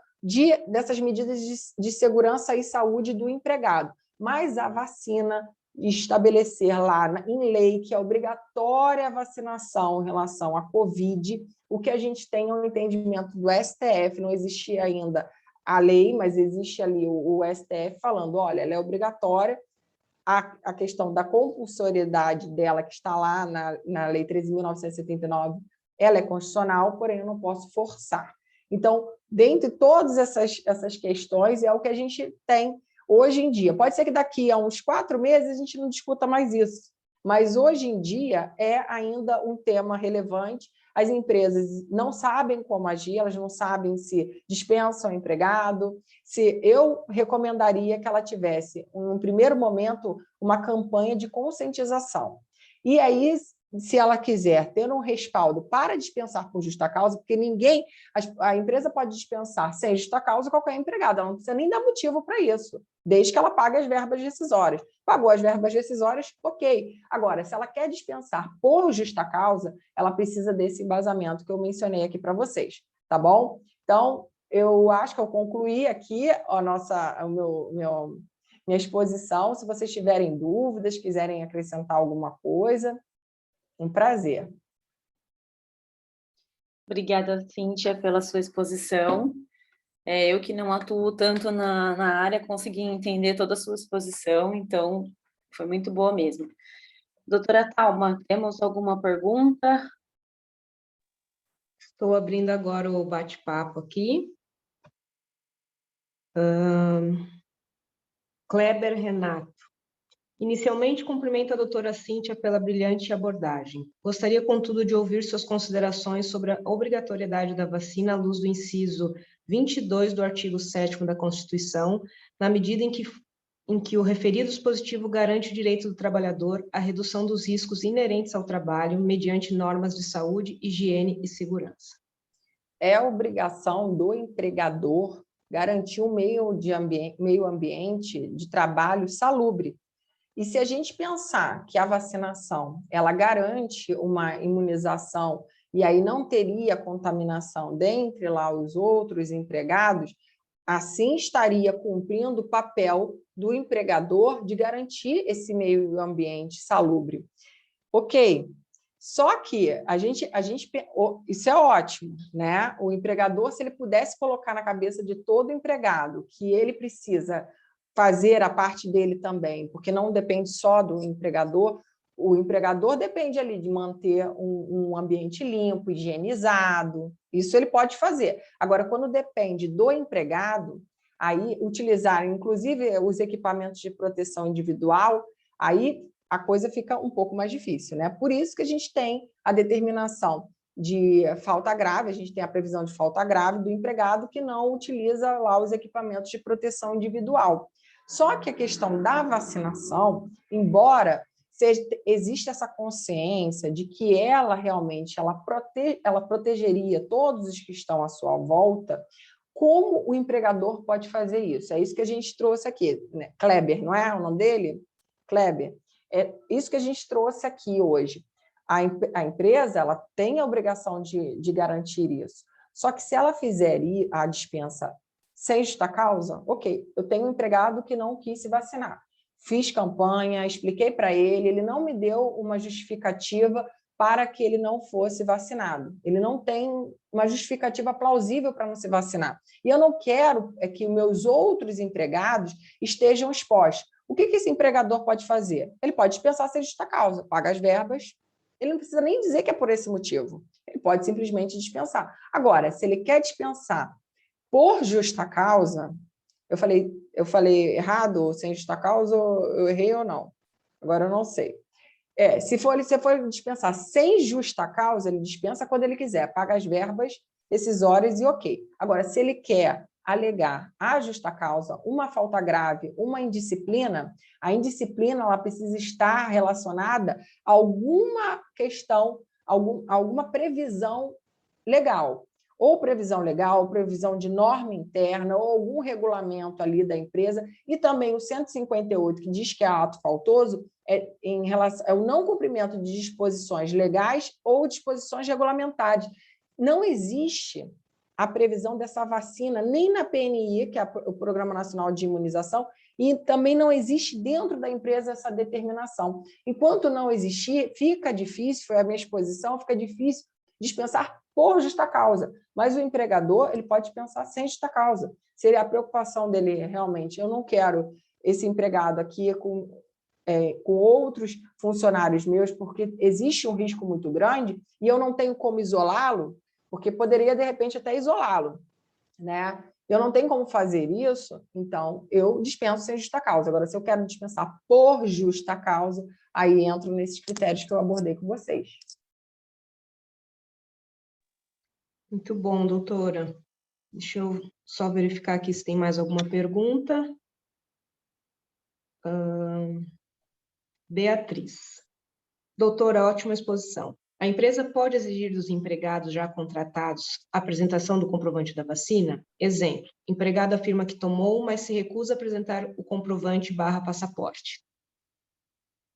dessas medidas de segurança e saúde do empregado. Mas a vacina, estabelecer lá em lei que é obrigatória a vacinação em relação à Covid, o que a gente tem é um entendimento do STF, não existia ainda a lei, mas existe ali o STF falando, olha, ela é obrigatória, a questão da compulsoriedade dela, que está lá na Lei 13.979, ela é constitucional, porém eu não posso forçar. Então, dentre todas essas questões, é o que a gente tem hoje em dia. Pode ser que daqui a uns 4 meses a gente não discuta mais isso, mas hoje em dia é ainda um tema relevante. As empresas não sabem como agir, elas não sabem se dispensam o empregado. Se eu recomendaria que ela tivesse, num primeiro momento, uma campanha de conscientização. E aí, se ela quiser ter um respaldo para dispensar por justa causa, porque a empresa pode dispensar sem justa causa qualquer empregado, ela não precisa nem dar motivo para isso, desde que ela pague as verbas rescisórias. Pagou as verbas rescisórias, ok. Agora, se ela quer dispensar por justa causa, ela precisa desse embasamento que eu mencionei aqui para vocês, tá bom? Então, eu acho que eu concluí aqui minha exposição. Se vocês tiverem dúvidas, quiserem acrescentar alguma coisa, um prazer. Obrigada, Cíntia, pela sua exposição. Eu que não atuo tanto na área, consegui entender toda a sua exposição, então foi muito boa mesmo. Doutora Thalma, temos alguma pergunta? Estou abrindo agora o bate-papo aqui. Kleber Renato. Inicialmente, cumprimento a doutora Cíntia pela brilhante abordagem. Gostaria, contudo, de ouvir suas considerações sobre a obrigatoriedade da vacina à luz do inciso 22 do artigo 7º da Constituição, na medida em que o referido dispositivo garante o direito do trabalhador à redução dos riscos inerentes ao trabalho mediante normas de saúde, higiene e segurança. É obrigação do empregador garantir um meio ambiente de trabalho salubre. E se a gente pensar que a vacinação ela garante uma imunização e aí não teria contaminação dentre lá os outros empregados, assim estaria cumprindo o papel do empregador de garantir esse meio ambiente salubre. Ok, só que isso é ótimo, né? O empregador, se ele pudesse colocar na cabeça de todo empregado que ele precisa fazer a parte dele também, porque não depende só do empregador, o empregador depende ali de manter um ambiente limpo, higienizado, isso ele pode fazer. Agora, quando depende do empregado, aí utilizar, inclusive, os equipamentos de proteção individual, aí a coisa fica um pouco mais difícil, né? Por isso que a gente tem a determinação de falta grave, a gente tem a previsão de falta grave do empregado que não utiliza lá os equipamentos de proteção individual. Só que a questão da vacinação, embora exista essa consciência de que ela realmente ela protegeria todos os que estão à sua volta, como o empregador pode fazer isso? É isso que a gente trouxe aqui, né? Kleber, não é o nome dele? Kleber. É isso que a gente trouxe aqui hoje. A empresa ela tem a obrigação de garantir isso. Só que se ela fizer a dispensa sem justa causa, ok, eu tenho um empregado que não quis se vacinar. Fiz campanha, expliquei para ele não me deu uma justificativa para que ele não fosse vacinado. Ele não tem uma justificativa plausível para não se vacinar. E eu não quero que meus outros empregados estejam expostos. O que esse empregador pode fazer? Ele pode dispensar sem justa causa, paga as verbas, ele não precisa nem dizer que é por esse motivo. Ele pode simplesmente dispensar. Agora, se ele quer dispensar por justa causa, eu falei errado, sem justa causa, eu errei ou não? Agora eu não sei. Se for dispensar sem justa causa, ele dispensa quando ele quiser, paga as verbas decisórias e ok. Agora, se ele quer alegar a justa causa, uma falta grave, uma indisciplina, a indisciplina ela precisa estar relacionada a alguma questão, alguma previsão legal. Ou previsão legal, ou previsão de norma interna, ou algum regulamento ali da empresa, e também o 158, que diz que é ato faltoso, em relação ao não cumprimento de disposições legais ou disposições regulamentares. Não existe a previsão dessa vacina, nem na PNI, que é o Programa Nacional de Imunização, e também não existe dentro da empresa essa determinação. Enquanto não existir, fica difícil, foi a minha exposição, fica difícil dispensar por justa causa, mas o empregador ele pode dispensar sem justa causa. Seria a preocupação dele realmente, eu não quero esse empregado aqui com outros funcionários meus, porque existe um risco muito grande e eu não tenho como isolá-lo, porque poderia, de repente, até isolá-lo, né? Eu não tenho como fazer isso, então eu dispenso sem justa causa. Agora, se eu quero dispensar por justa causa, aí entro nesses critérios que eu abordei com vocês. Muito bom, doutora. Deixa eu só verificar aqui se tem mais alguma pergunta. Beatriz. Doutora, ótima exposição. A empresa pode exigir dos empregados já contratados a apresentação do comprovante da vacina? Exemplo, empregado afirma que tomou, mas se recusa a apresentar o comprovante / passaporte.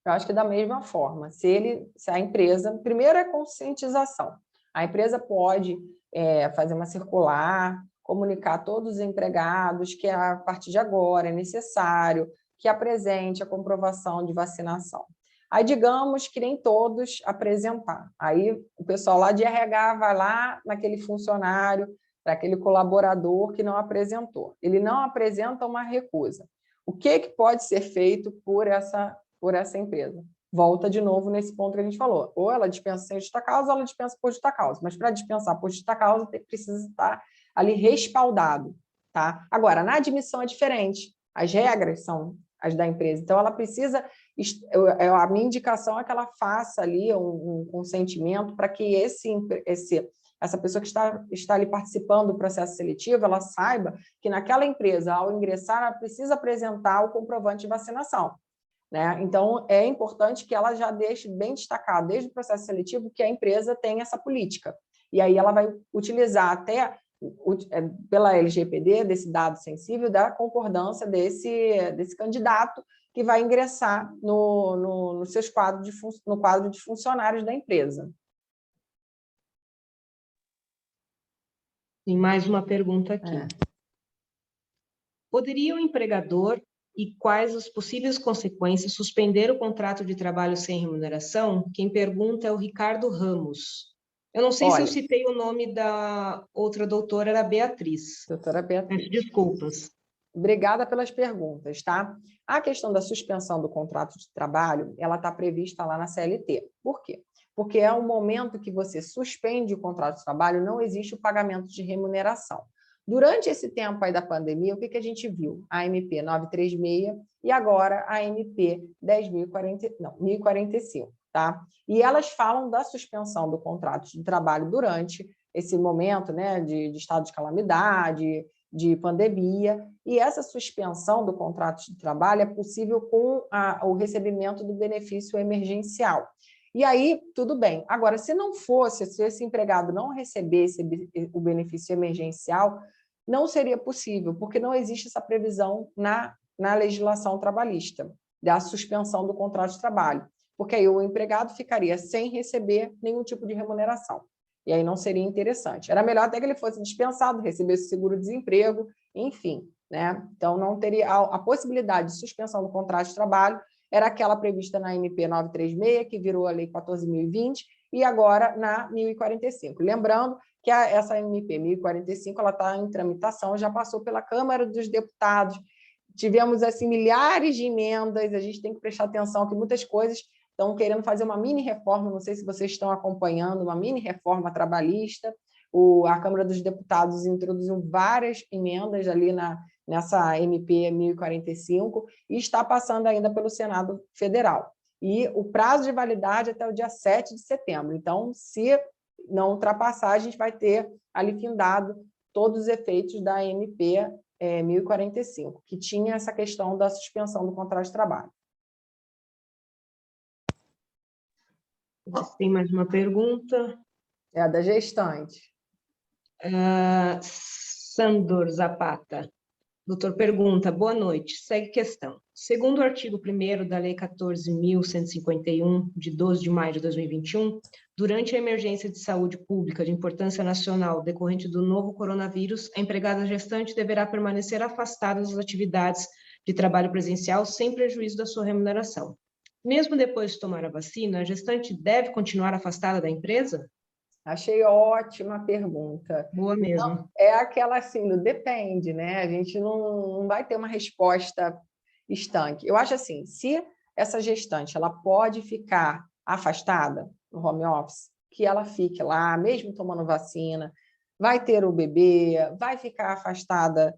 Eu acho que da mesma forma, se a empresa... Primeiro é conscientização. A empresa pode fazer uma circular, comunicar a todos os empregados que a partir de agora é necessário que apresente a comprovação de vacinação. Aí, digamos que nem todos apresentar. Aí, o pessoal lá de RH vai lá naquele funcionário, para aquele colaborador que não apresentou. Ele não apresenta uma recusa. O que pode ser feito por essa empresa? Volta de novo nesse ponto que a gente falou. Ou ela dispensa sem justa causa, ou ela dispensa por justa causa. Mas, para dispensar por justa causa, precisa estar ali respaldado. Tá? Agora, na admissão é diferente. As regras são as da empresa. Então, ela precisa a minha indicação é que ela faça ali um consentimento para que essa pessoa que está ali participando do processo seletivo, ela saiba que naquela empresa, ao ingressar, ela precisa apresentar o comprovante de vacinação, né? Então, é importante que ela já deixe bem destacado, desde o processo seletivo, que a empresa tem essa política. E aí ela vai utilizar até, pela LGPD, desse dado sensível, da concordância desse candidato que vai ingressar no quadro de funcionários da empresa. Tem mais uma pergunta aqui. Poderia o empregador e quais as possíveis consequências suspender o contrato de trabalho sem remuneração? Quem pergunta é o Ricardo Ramos. Eu não sei se eu citei o nome da outra doutora, era Beatriz. Doutora Beatriz. Desculpas. Obrigada pelas perguntas, tá? A questão da suspensão do contrato de trabalho, ela está prevista lá na CLT. Por quê? Porque é um momento que você suspende o contrato de trabalho, não existe o pagamento de remuneração. Durante esse tempo aí da pandemia, o que a gente viu? A MP 936 e agora a MP 1045, tá? E elas falam da suspensão do contrato de trabalho durante esse momento, né, de estado de calamidade, de pandemia, e essa suspensão do contrato de trabalho é possível com o recebimento do benefício emergencial. E aí, tudo bem. Agora, se esse empregado não recebesse o benefício emergencial, não seria possível, porque não existe essa previsão na legislação trabalhista, da suspensão do contrato de trabalho, porque aí o empregado ficaria sem receber nenhum tipo de remuneração. E aí não seria interessante. Era melhor até que ele fosse dispensado, recebesse seguro-desemprego, enfim, né? Então, não teria a possibilidade de suspensão do contrato de trabalho, era aquela prevista na MP 936, que virou a Lei 14.020, e agora na 1045. Lembrando que essa MP 1045 ela está em tramitação, já passou pela Câmara dos Deputados, tivemos assim, milhares de emendas, a gente tem que prestar atenção que muitas coisas estão querendo fazer uma mini-reforma, não sei se vocês estão acompanhando, uma mini-reforma trabalhista. A Câmara dos Deputados introduziu várias emendas ali nessa MP 1045 e está passando ainda pelo Senado Federal. E o prazo de validade é até o dia 7 de setembro. Então, se não ultrapassar, a gente vai ter ali findado todos os efeitos da MP 1045, que tinha essa questão da suspensão do contrato de trabalho. Tem mais uma pergunta. É a da gestante. Sandor Zapata. Doutor pergunta, boa noite, segue questão. Segundo o artigo 1º da Lei 14.151, de 12 de maio de 2021, durante a emergência de saúde pública de importância nacional decorrente do novo coronavírus, a empregada gestante deverá permanecer afastada das atividades de trabalho presencial sem prejuízo da sua remuneração. Mesmo depois de tomar a vacina, a gestante deve continuar afastada da empresa? Achei ótima pergunta. Boa mesmo. Então, é aquela assim, depende, né? A gente não vai ter uma resposta estanque. Eu acho assim, se essa gestante ela pode ficar afastada no home office, que ela fique lá, mesmo tomando vacina, vai ter o bebê, vai ficar afastada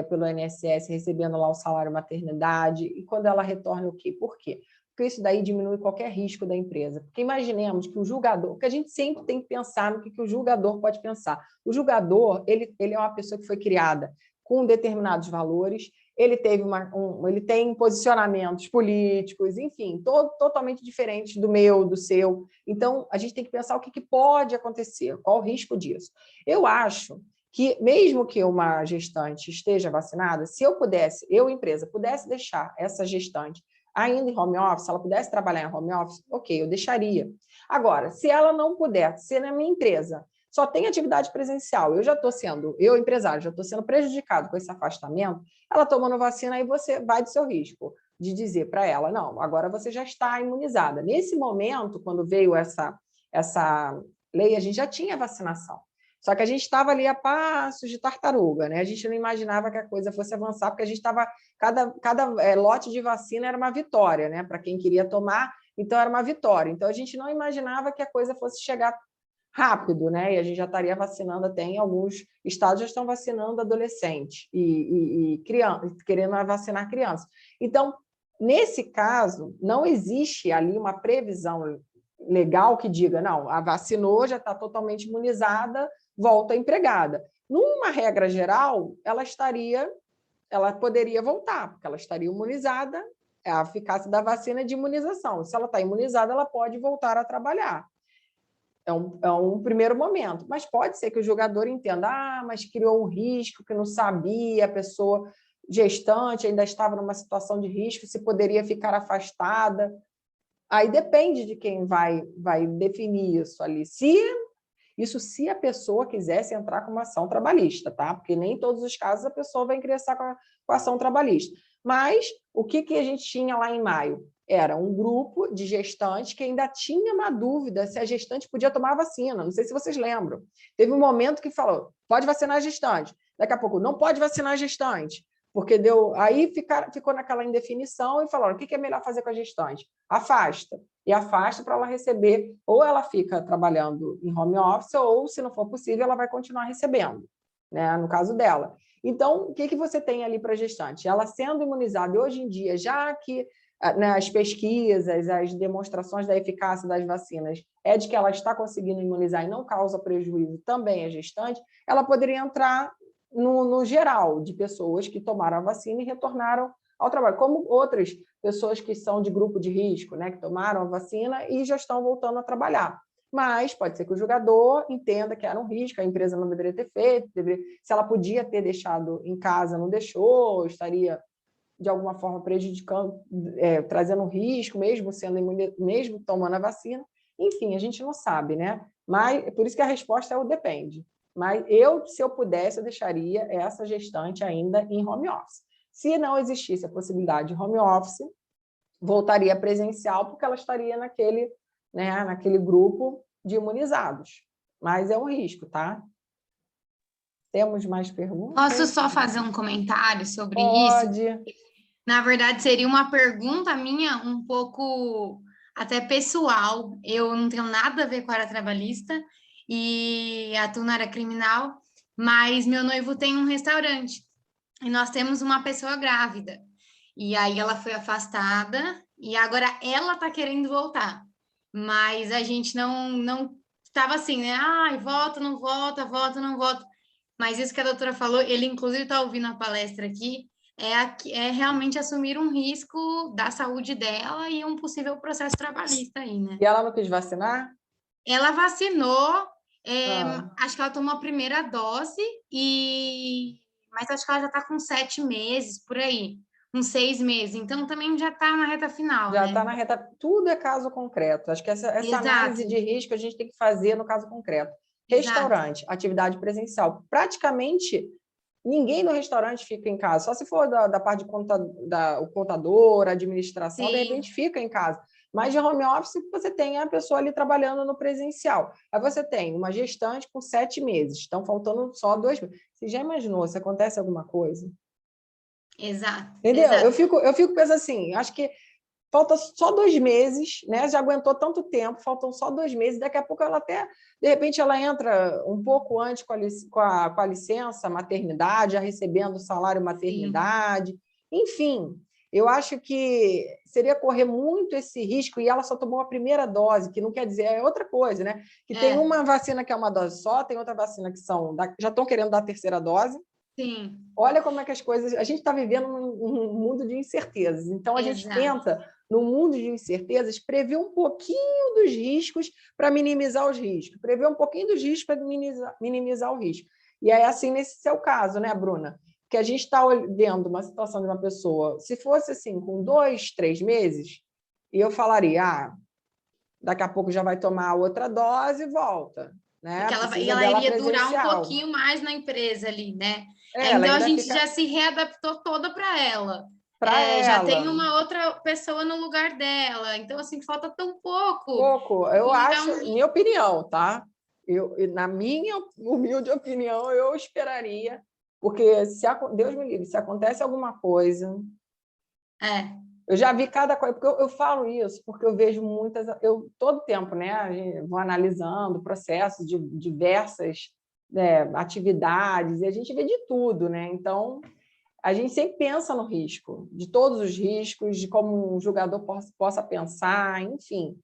pelo INSS, recebendo lá o salário maternidade, e quando ela retorna o quê? Por quê? Porque isso daí diminui qualquer risco da empresa. Porque imaginemos que o julgador, porque a gente sempre tem que pensar no que o julgador pode pensar. O julgador, ele é uma pessoa que foi criada com determinados valores, ele tem posicionamentos políticos, enfim, totalmente diferentes do meu, do seu. Então, a gente tem que pensar o que pode acontecer, qual o risco disso. Eu acho que, mesmo que uma gestante esteja vacinada, se eu, empresa, pudesse deixar essa gestante ainda em home office, se ela pudesse trabalhar em home office, ok, eu deixaria. Agora, se ela não puder, se na minha empresa só tem atividade presencial, eu empresário, já estou sendo prejudicado com esse afastamento, ela tomando vacina, aí você vai do seu risco de dizer para ela, não, agora você já está imunizada. Nesse momento, quando veio essa lei, a gente já tinha vacinação. Só que a gente estava ali a passos de tartaruga, né? A gente não imaginava que a coisa fosse avançar, porque a gente estava... Cada lote de vacina era uma vitória, né? Para quem queria tomar, então era uma vitória. Então, a gente não imaginava que a coisa fosse chegar rápido, né? E a gente já estaria vacinando até em alguns estados, já estão vacinando adolescentes e crianças, querendo vacinar crianças. Então, Nesse caso, não existe ali uma previsão legal que diga, não, a vacinou, já está totalmente imunizada, volta empregada. Numa regra geral, ela poderia voltar, porque ela estaria imunizada, a eficácia da vacina é de imunização. Se ela está imunizada, ela pode voltar a trabalhar. É um primeiro momento, mas pode ser que o jogador entenda, mas criou um risco que não sabia, a pessoa gestante ainda estava numa situação de risco, se poderia ficar afastada. Aí depende de quem vai definir isso ali. Se a pessoa quisesse entrar com uma ação trabalhista, tá? Porque nem em todos os casos a pessoa vai ingressar com a ação trabalhista. Mas o que a gente tinha lá em maio? Era um grupo de gestantes que ainda tinha uma dúvida se a gestante podia tomar a vacina. Não sei se vocês lembram. Teve um momento que falou, pode vacinar a gestante. Daqui a pouco, não pode vacinar a gestante. Porque aí ficou naquela indefinição e falaram, o que é melhor fazer com a gestante? Afasta. E afasta para ela receber, ou ela fica trabalhando em home office, ou, se não for possível, ela vai continuar recebendo, né? No caso dela. Então, o que você tem ali para a gestante? Ela sendo imunizada, e hoje em dia, já que, né, as pesquisas, as demonstrações da eficácia das vacinas é de que ela está conseguindo imunizar e não causa prejuízo também à gestante, ela poderia entrar no geral de pessoas que tomaram a vacina e retornaram ao trabalho, como outras pessoas que são de grupo de risco, né, que tomaram a vacina e já estão voltando a trabalhar. Mas pode ser que o jogador entenda que era um risco, a empresa não deveria ter feito, se ela podia ter deixado em casa, não deixou, estaria de alguma forma prejudicando, trazendo um risco, mesmo tomando a vacina. Enfim, a gente não sabe, né? Mas por isso que a resposta é o depende. Mas se eu pudesse, eu deixaria essa gestante ainda em home office. Se não existisse a possibilidade de home office, voltaria presencial, porque ela estaria naquele grupo de imunizados. Mas é um risco, tá? Temos mais perguntas? Posso só fazer um comentário sobre Pode. isso? Na verdade, seria uma pergunta minha um pouco até pessoal. Eu não tenho nada a ver com a área trabalhista e atuo na área criminal, mas meu noivo tem um restaurante e nós temos uma pessoa grávida. E aí ela foi afastada e agora ela está querendo voltar. Mas a gente não estava assim, né? Ai, volta, não volta, volta, não volta. Mas isso que a doutora falou, ele inclusive está ouvindo a palestra aqui, é realmente assumir um risco da saúde dela e um possível processo trabalhista aí, né? E ela não quis vacinar? Ela vacinou, acho que ela tomou a primeira dose, mas acho que ela já está com 7 meses, por aí, uns 6 meses. Então, também já está na reta final, Já né? está na reta... Tudo é caso concreto. Acho que essa análise de risco a gente tem que fazer no caso concreto. Restaurante, atividade presencial. Praticamente ninguém no restaurante fica em casa, só se for da parte de o contador, a administração, Sim. De repente fica em casa. Mas de home office, você tem a pessoa ali trabalhando no presencial. Aí você tem uma gestante com 7 meses, estão faltando só 2 meses. Você já imaginou se acontece alguma coisa? Exato. Entendeu? Exato. Eu fico pensando assim, acho que falta só 2 meses, né? Já aguentou tanto tempo, faltam só 2 meses, daqui a pouco ela até, de repente, ela entra um pouco antes com a licença maternidade, já recebendo o salário maternidade, enfim, eu acho que seria correr muito esse risco, e ela só tomou a primeira dose, que não quer dizer, é outra coisa, né? Que tem uma vacina que é uma dose só, tem outra vacina que já estão querendo dar a terceira dose. Sim. Olha como é que as coisas... A gente está vivendo num mundo de incertezas. Então, a gente tenta, no mundo de incertezas, prever um pouquinho dos riscos para minimizar os riscos. Prever um pouquinho dos riscos para minimizar o risco. E é assim nesse seu caso, né, Bruna? Que a gente está vendo uma situação de uma pessoa... Se fosse assim, com 2, 3 meses, eu falaria, daqui a pouco já vai tomar outra dose e volta. Né? Porque ela iria durar um pouquinho mais na emprsa ali, né? Então, a gente já se readaptou toda para ela. Já tem uma outra pessoa no lugar dela. Então, assim, falta tão pouco. Pouco. Eu acho, minha opinião, tá? Na minha humilde opinião, eu esperaria, porque Deus me livre, se acontece alguma coisa... Eu já vi cada coisa, porque eu falo isso, porque eu vejo muitas... todo tempo, né? Vou analisando processos de diversas atividades, e a gente vê de tudo, né? Então, a gente sempre pensa no risco, de todos os riscos, de como um jogador possa pensar, enfim.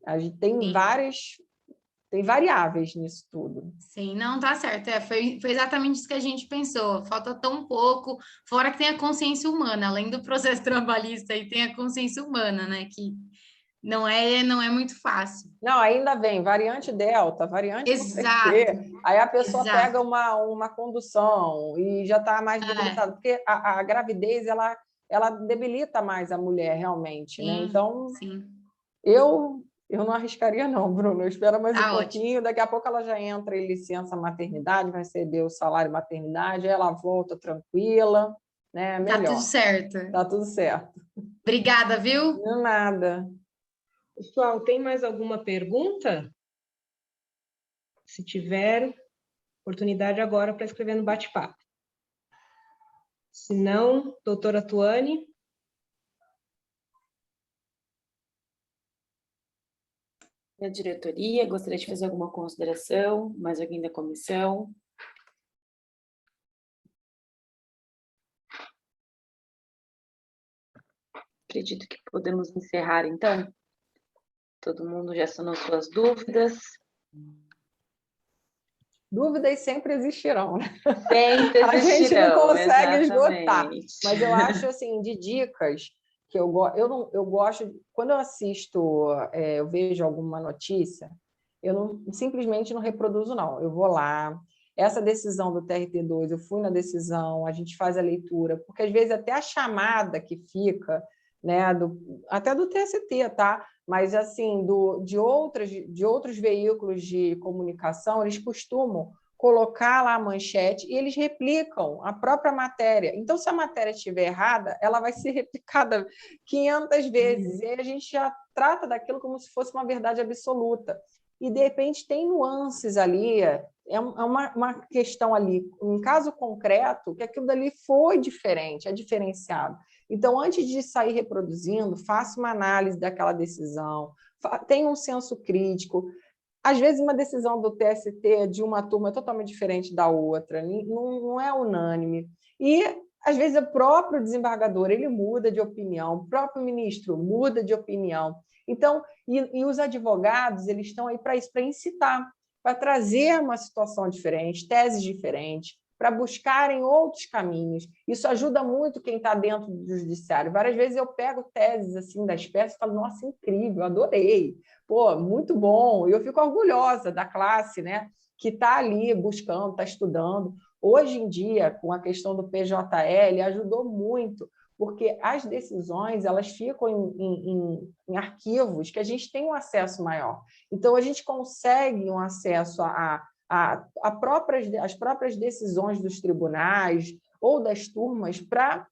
A gente tem variáveis nisso tudo. Sim, não, tá certo. Foi exatamente isso que a gente pensou. Falta tão pouco, fora que tem a consciência humana, além do processo trabalhista, aí tem a consciência humana, né? Que não é muito fácil. Não, ainda vem variante Delta, variante não sei o quê. Aí a pessoa pega uma condução e já está mais debilitada, porque a gravidez ela debilita mais a mulher realmente, sim, né? Então, sim. Eu não arriscaria não, Bruno. Eu espero mais um pouquinho. Ótimo. Daqui a pouco ela já entra em licença maternidade, vai receber o salário maternidade, aí ela volta tranquila, né? Melhor. Tá tudo certo. Tá tudo certo. Obrigada, viu? De nada. Pessoal, tem mais alguma pergunta? Se tiver, oportunidade agora para escrever no bate-papo. Se não, doutora Tuane. A diretoria, gostaria de fazer alguma consideração? Mais alguém da comissão? Acredito que podemos encerrar, então. Todo mundo já sanou suas dúvidas. Dúvidas sempre existirão, né? Sempre existirão, a gente não consegue esgotar. exatamente. Mas eu acho, assim, de dicas que eu gosto... Quando eu assisto, eu vejo alguma notícia, eu simplesmente não reproduzo, não. Eu vou lá, essa decisão do TRT2, eu fui na decisão, a gente faz a leitura, porque às vezes até a chamada que fica, né, até do TST, tá? Mas assim, de outros veículos de comunicação, eles costumam colocar lá a manchete e eles replicam a própria matéria. Então, se a matéria estiver errada, ela vai ser replicada 500 vezes, e aí a gente já trata daquilo como se fosse uma verdade absoluta. E, de repente, tem nuances ali, é uma questão ali, em caso concreto, que aquilo dali foi diferente, é diferenciado. Então, antes de sair reproduzindo, faça uma análise daquela decisão, tenha um senso crítico. Às vezes, uma decisão do TST de uma turma é totalmente diferente da outra, não é unânime. E, às vezes, o próprio desembargador ele muda de opinião, o próprio ministro muda de opinião. Então, e os advogados eles estão aí para isso, para incitar, para trazer uma situação diferente, teses diferentes, para buscarem outros caminhos. Isso ajuda muito quem está dentro do judiciário. Várias vezes eu pego teses assim das peças e falo, nossa, incrível, adorei. Pô, muito bom. E eu fico orgulhosa da classe, né, que está ali buscando, está estudando. Hoje em dia, com a questão do PJL, ajudou muito, porque as decisões elas ficam em arquivos que a gente tem um acesso maior. Então, a gente consegue um acesso às próprias decisões dos tribunais ou das turmas para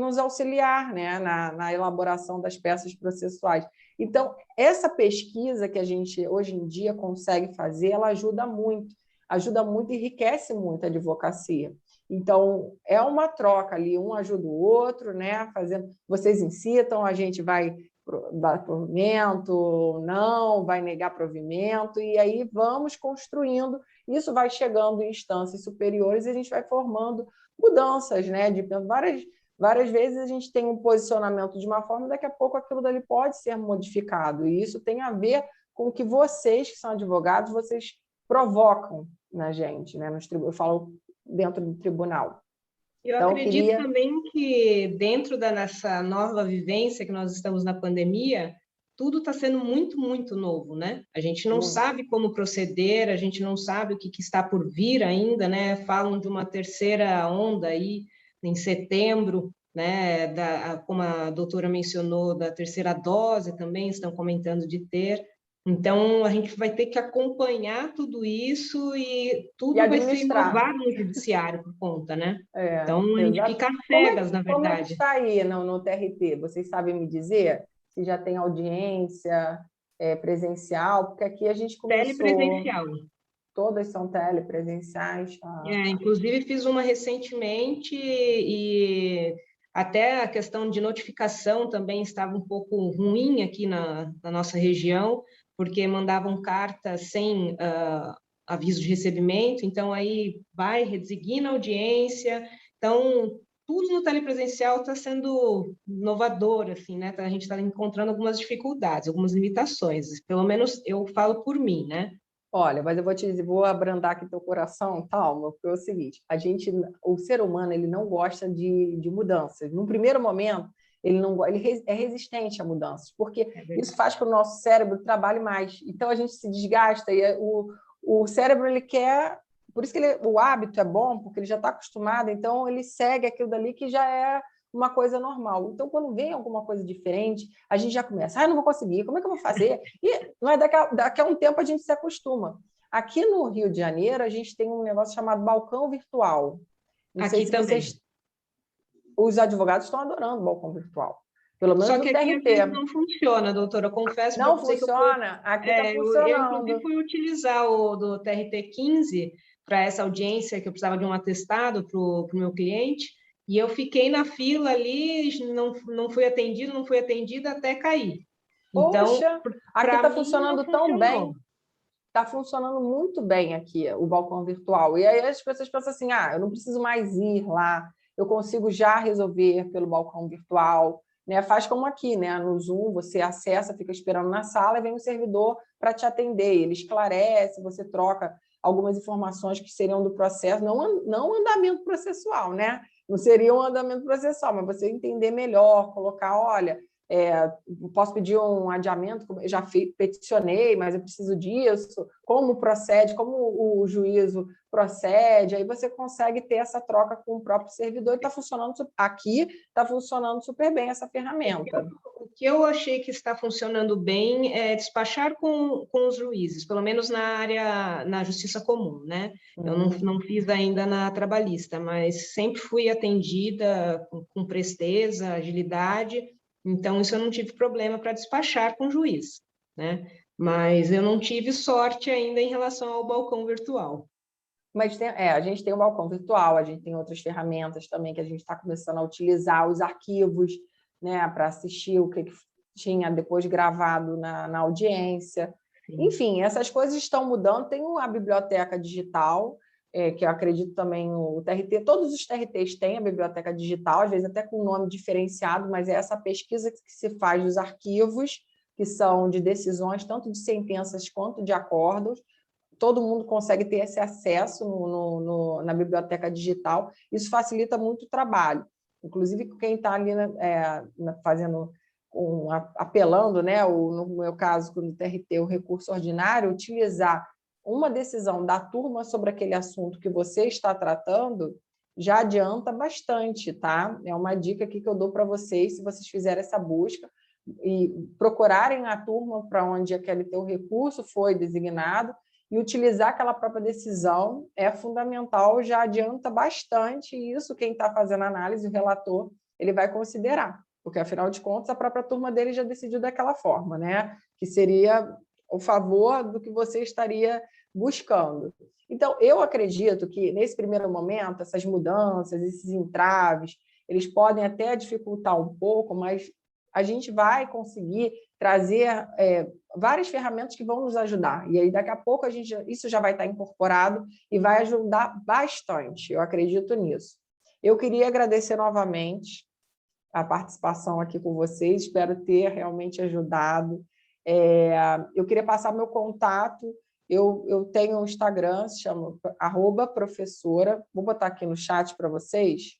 nos auxiliar, né, na elaboração das peças processuais. Então, essa pesquisa que a gente, hoje em dia, consegue fazer, ela ajuda muito e enriquece muito a advocacia. Então, é uma troca ali, um ajuda o outro, né? Vocês incitam, a gente vai dar provimento, não, vai negar provimento, e aí vamos construindo. Isso vai chegando em instâncias superiores e a gente vai formando mudanças, né? Várias vezes a gente tem um posicionamento de uma forma, daqui a pouco aquilo dali pode ser modificado, e isso tem a ver com o que vocês, que são advogados, vocês provocam na gente, né? Eu falo dentro do tribunal. Eu acredito também que dentro dessa nova vivência que nós estamos na pandemia, tudo está sendo muito, muito novo, né? A gente não sabe como proceder, a gente não sabe o que está por vir ainda, né? Falam de uma terceira onda aí em setembro, né? Como a doutora mencionou, da terceira dose também estão comentando de ter. Então, a gente vai ter que acompanhar tudo isso e tudo vai ser inovado no judiciário por conta, né? Então, a gente fica cegas, na verdade. Como é que está aí no TRT? Vocês sabem me dizer se já tem audiência presencial? Porque aqui a gente começou... Telepresencial. Todas são telepresenciais. Inclusive, fiz uma recentemente e até a questão de notificação também estava um pouco ruim aqui na nossa região, porque mandavam cartas sem aviso de recebimento, então aí vai, redesigna a audiência. Então, tudo no telepresencial está sendo inovador, assim, né? A gente está encontrando algumas dificuldades, algumas limitações. Pelo menos eu falo por mim, né? Olha, mas eu vou te dizer, vou abrandar aqui teu coração, calma, porque é o seguinte, o ser humano, ele não gosta de mudanças. Num primeiro momento, ele é resistente a mudanças, porque isso faz com que o nosso cérebro trabalhe mais. Então, a gente se desgasta e o cérebro, ele quer... Por isso que o hábito é bom, porque ele já está acostumado, então ele segue aquilo dali que já é uma coisa normal. Então, quando vem alguma coisa diferente, a gente já começa, não vou conseguir, como é que eu vou fazer? E não é daqui a um tempo a gente se acostuma. Aqui no Rio de Janeiro, a gente tem um negócio chamado balcão virtual. Não sei Aqui se também. os advogados estão adorando o balcão virtual. Pelo menos Só no que aqui às TRT. vezes não funciona, doutora. Eu confesso para Não você funciona? Aqui está eu, funcionando. inclusive, fui utilizar o do TRT 15 para essa audiência, que eu precisava de um atestado para o meu cliente, e eu fiquei na fila ali, não fui atendida até cair. Então, Poxa, aqui está funcionando tão bem. funcionou. Está funcionando muito bem aqui o balcão virtual. E aí as pessoas pensam assim, eu não preciso mais ir lá, eu consigo já resolver pelo balcão virtual. Né? Faz como aqui, né? No Zoom, você acessa, fica esperando na sala e vem o servidor para te atender. Ele esclarece, você troca algumas informações que seriam do processo, não andamento processual, né? Não seria um andamento processual, mas você entender melhor, colocar, olha, posso pedir um adiamento, eu já peticionei, mas eu preciso disso, como procede, como o juízo procede, aí você consegue ter essa troca com o próprio servidor e está funcionando aqui, está funcionando super bem essa ferramenta. O que eu achei que está funcionando bem é despachar com os juízes, pelo menos na justiça comum, né? Eu não fiz ainda na trabalhista, mas sempre fui atendida com presteza, agilidade. Então, isso eu não tive problema para despachar com o juiz, né? Mas eu não tive sorte ainda em relação ao balcão virtual. Mas a gente tem o balcão virtual, a gente tem outras ferramentas também que a gente está começando a utilizar, os arquivos, né, para assistir o que tinha depois gravado na audiência. Sim. Enfim, essas coisas estão mudando. Tem a biblioteca digital, que eu acredito também o TRT, todos os TRTs têm a biblioteca digital, às vezes até com um nome diferenciado, mas é essa pesquisa que se faz dos arquivos, que são de decisões, tanto de sentenças quanto de acordos. Todo mundo consegue ter esse acesso na biblioteca digital. Isso facilita muito o trabalho. Inclusive, quem está ali fazendo, apelando, né, no meu caso, no TRT, o recurso ordinário, utilizar uma decisão da turma sobre aquele assunto que você está tratando, já adianta bastante, tá? É uma dica aqui que eu dou para vocês, se vocês fizerem essa busca e procurarem a turma para onde aquele teu recurso foi designado e utilizar aquela própria decisão é fundamental, já adianta bastante, e isso quem está fazendo a análise, o relator, ele vai considerar, porque, afinal de contas, a própria turma dele já decidiu daquela forma, né? Que seria o favor do que você estaria buscando. Então, eu acredito que, nesse primeiro momento, essas mudanças, esses entraves, eles podem até dificultar um pouco, mas a gente vai conseguir trazer várias ferramentas que vão nos ajudar. E aí, daqui a pouco, isso já vai estar incorporado e vai ajudar bastante. Eu acredito nisso. Eu queria agradecer novamente a participação aqui com vocês. Espero ter realmente ajudado. Eu queria passar meu contato. Eu tenho um Instagram, se chama @professora. Vou botar aqui no chat para vocês.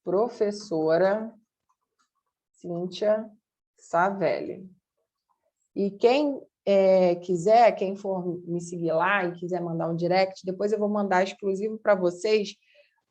@professora Cíntia Savelli. E quem quiser, quem for me seguir lá e quiser mandar um direct, depois eu vou mandar exclusivo para vocês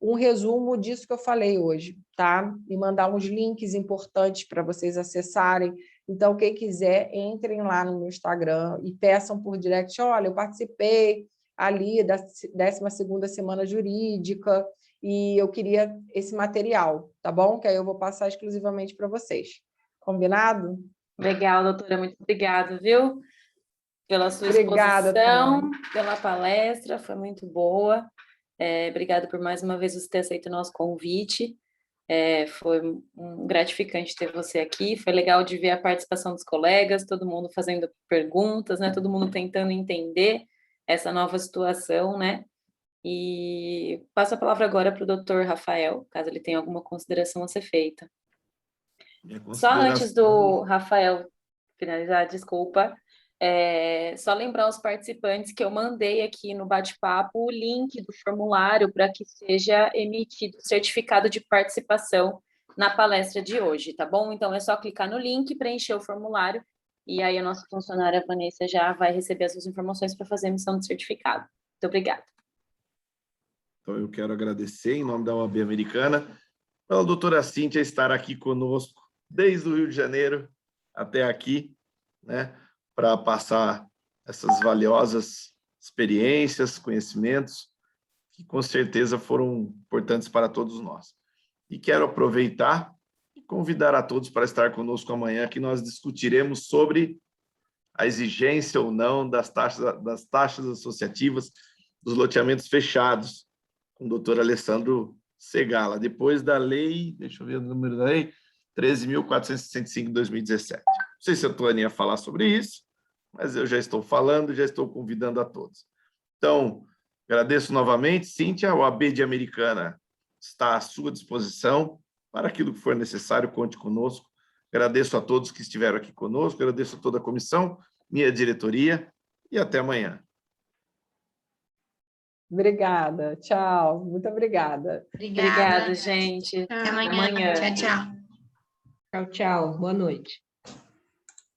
um resumo disso que eu falei hoje, tá? E mandar uns links importantes para vocês acessarem. Então, quem quiser, entrem lá no meu Instagram e peçam por direct, olha, eu participei ali da 12ª Semana Jurídica e eu queria esse material, tá bom? Que aí eu vou passar exclusivamente para vocês. Combinado? Legal, doutora, muito obrigada, viu? Pela sua Obrigada, exposição, Tânia. pela palestra, foi muito boa. Obrigada por mais uma vez você ter aceito o nosso convite. Foi gratificante ter você aqui, foi legal de ver a participação dos colegas, todo mundo fazendo perguntas, né? Todo mundo tentando entender essa nova situação, né? E passo a palavra agora para o doutor Rafael, caso ele tenha alguma consideração a ser feita. Só antes do Rafael finalizar, desculpa, só lembrar aos participantes que eu mandei aqui no bate-papo o link do formulário para que seja emitido o certificado de participação na palestra de hoje, tá bom? Então, é só clicar no link, preencher o formulário, e aí a nossa funcionária Vanessa já vai receber as suas informações para fazer a emissão do certificado. Muito obrigada. Então, eu quero agradecer, em nome da OAB Americana, pela doutora Cíntia estar aqui conosco, desde o Rio de Janeiro até aqui, né, para passar essas valiosas experiências, conhecimentos, que com certeza foram importantes para todos nós. E quero aproveitar e convidar a todos para estar conosco amanhã, que nós discutiremos sobre a exigência ou não das taxas associativas dos loteamentos fechados, com o doutor Alessandro Segala, depois da lei, deixa eu ver o número da lei, 13.465 de 2017. Não sei se a Tônia ia falar sobre isso, mas eu já estou falando, já estou convidando a todos. Então, agradeço novamente, Cíntia, a OAB de Americana está à sua disposição para aquilo que for necessário, conte conosco. Agradeço a todos que estiveram aqui conosco, agradeço a toda a comissão, minha diretoria, e até amanhã. Obrigada, tchau, muito obrigada. Obrigada, gente. Até amanhã. Amanhã. Tchau, tchau. Tchau, tchau. Boa noite.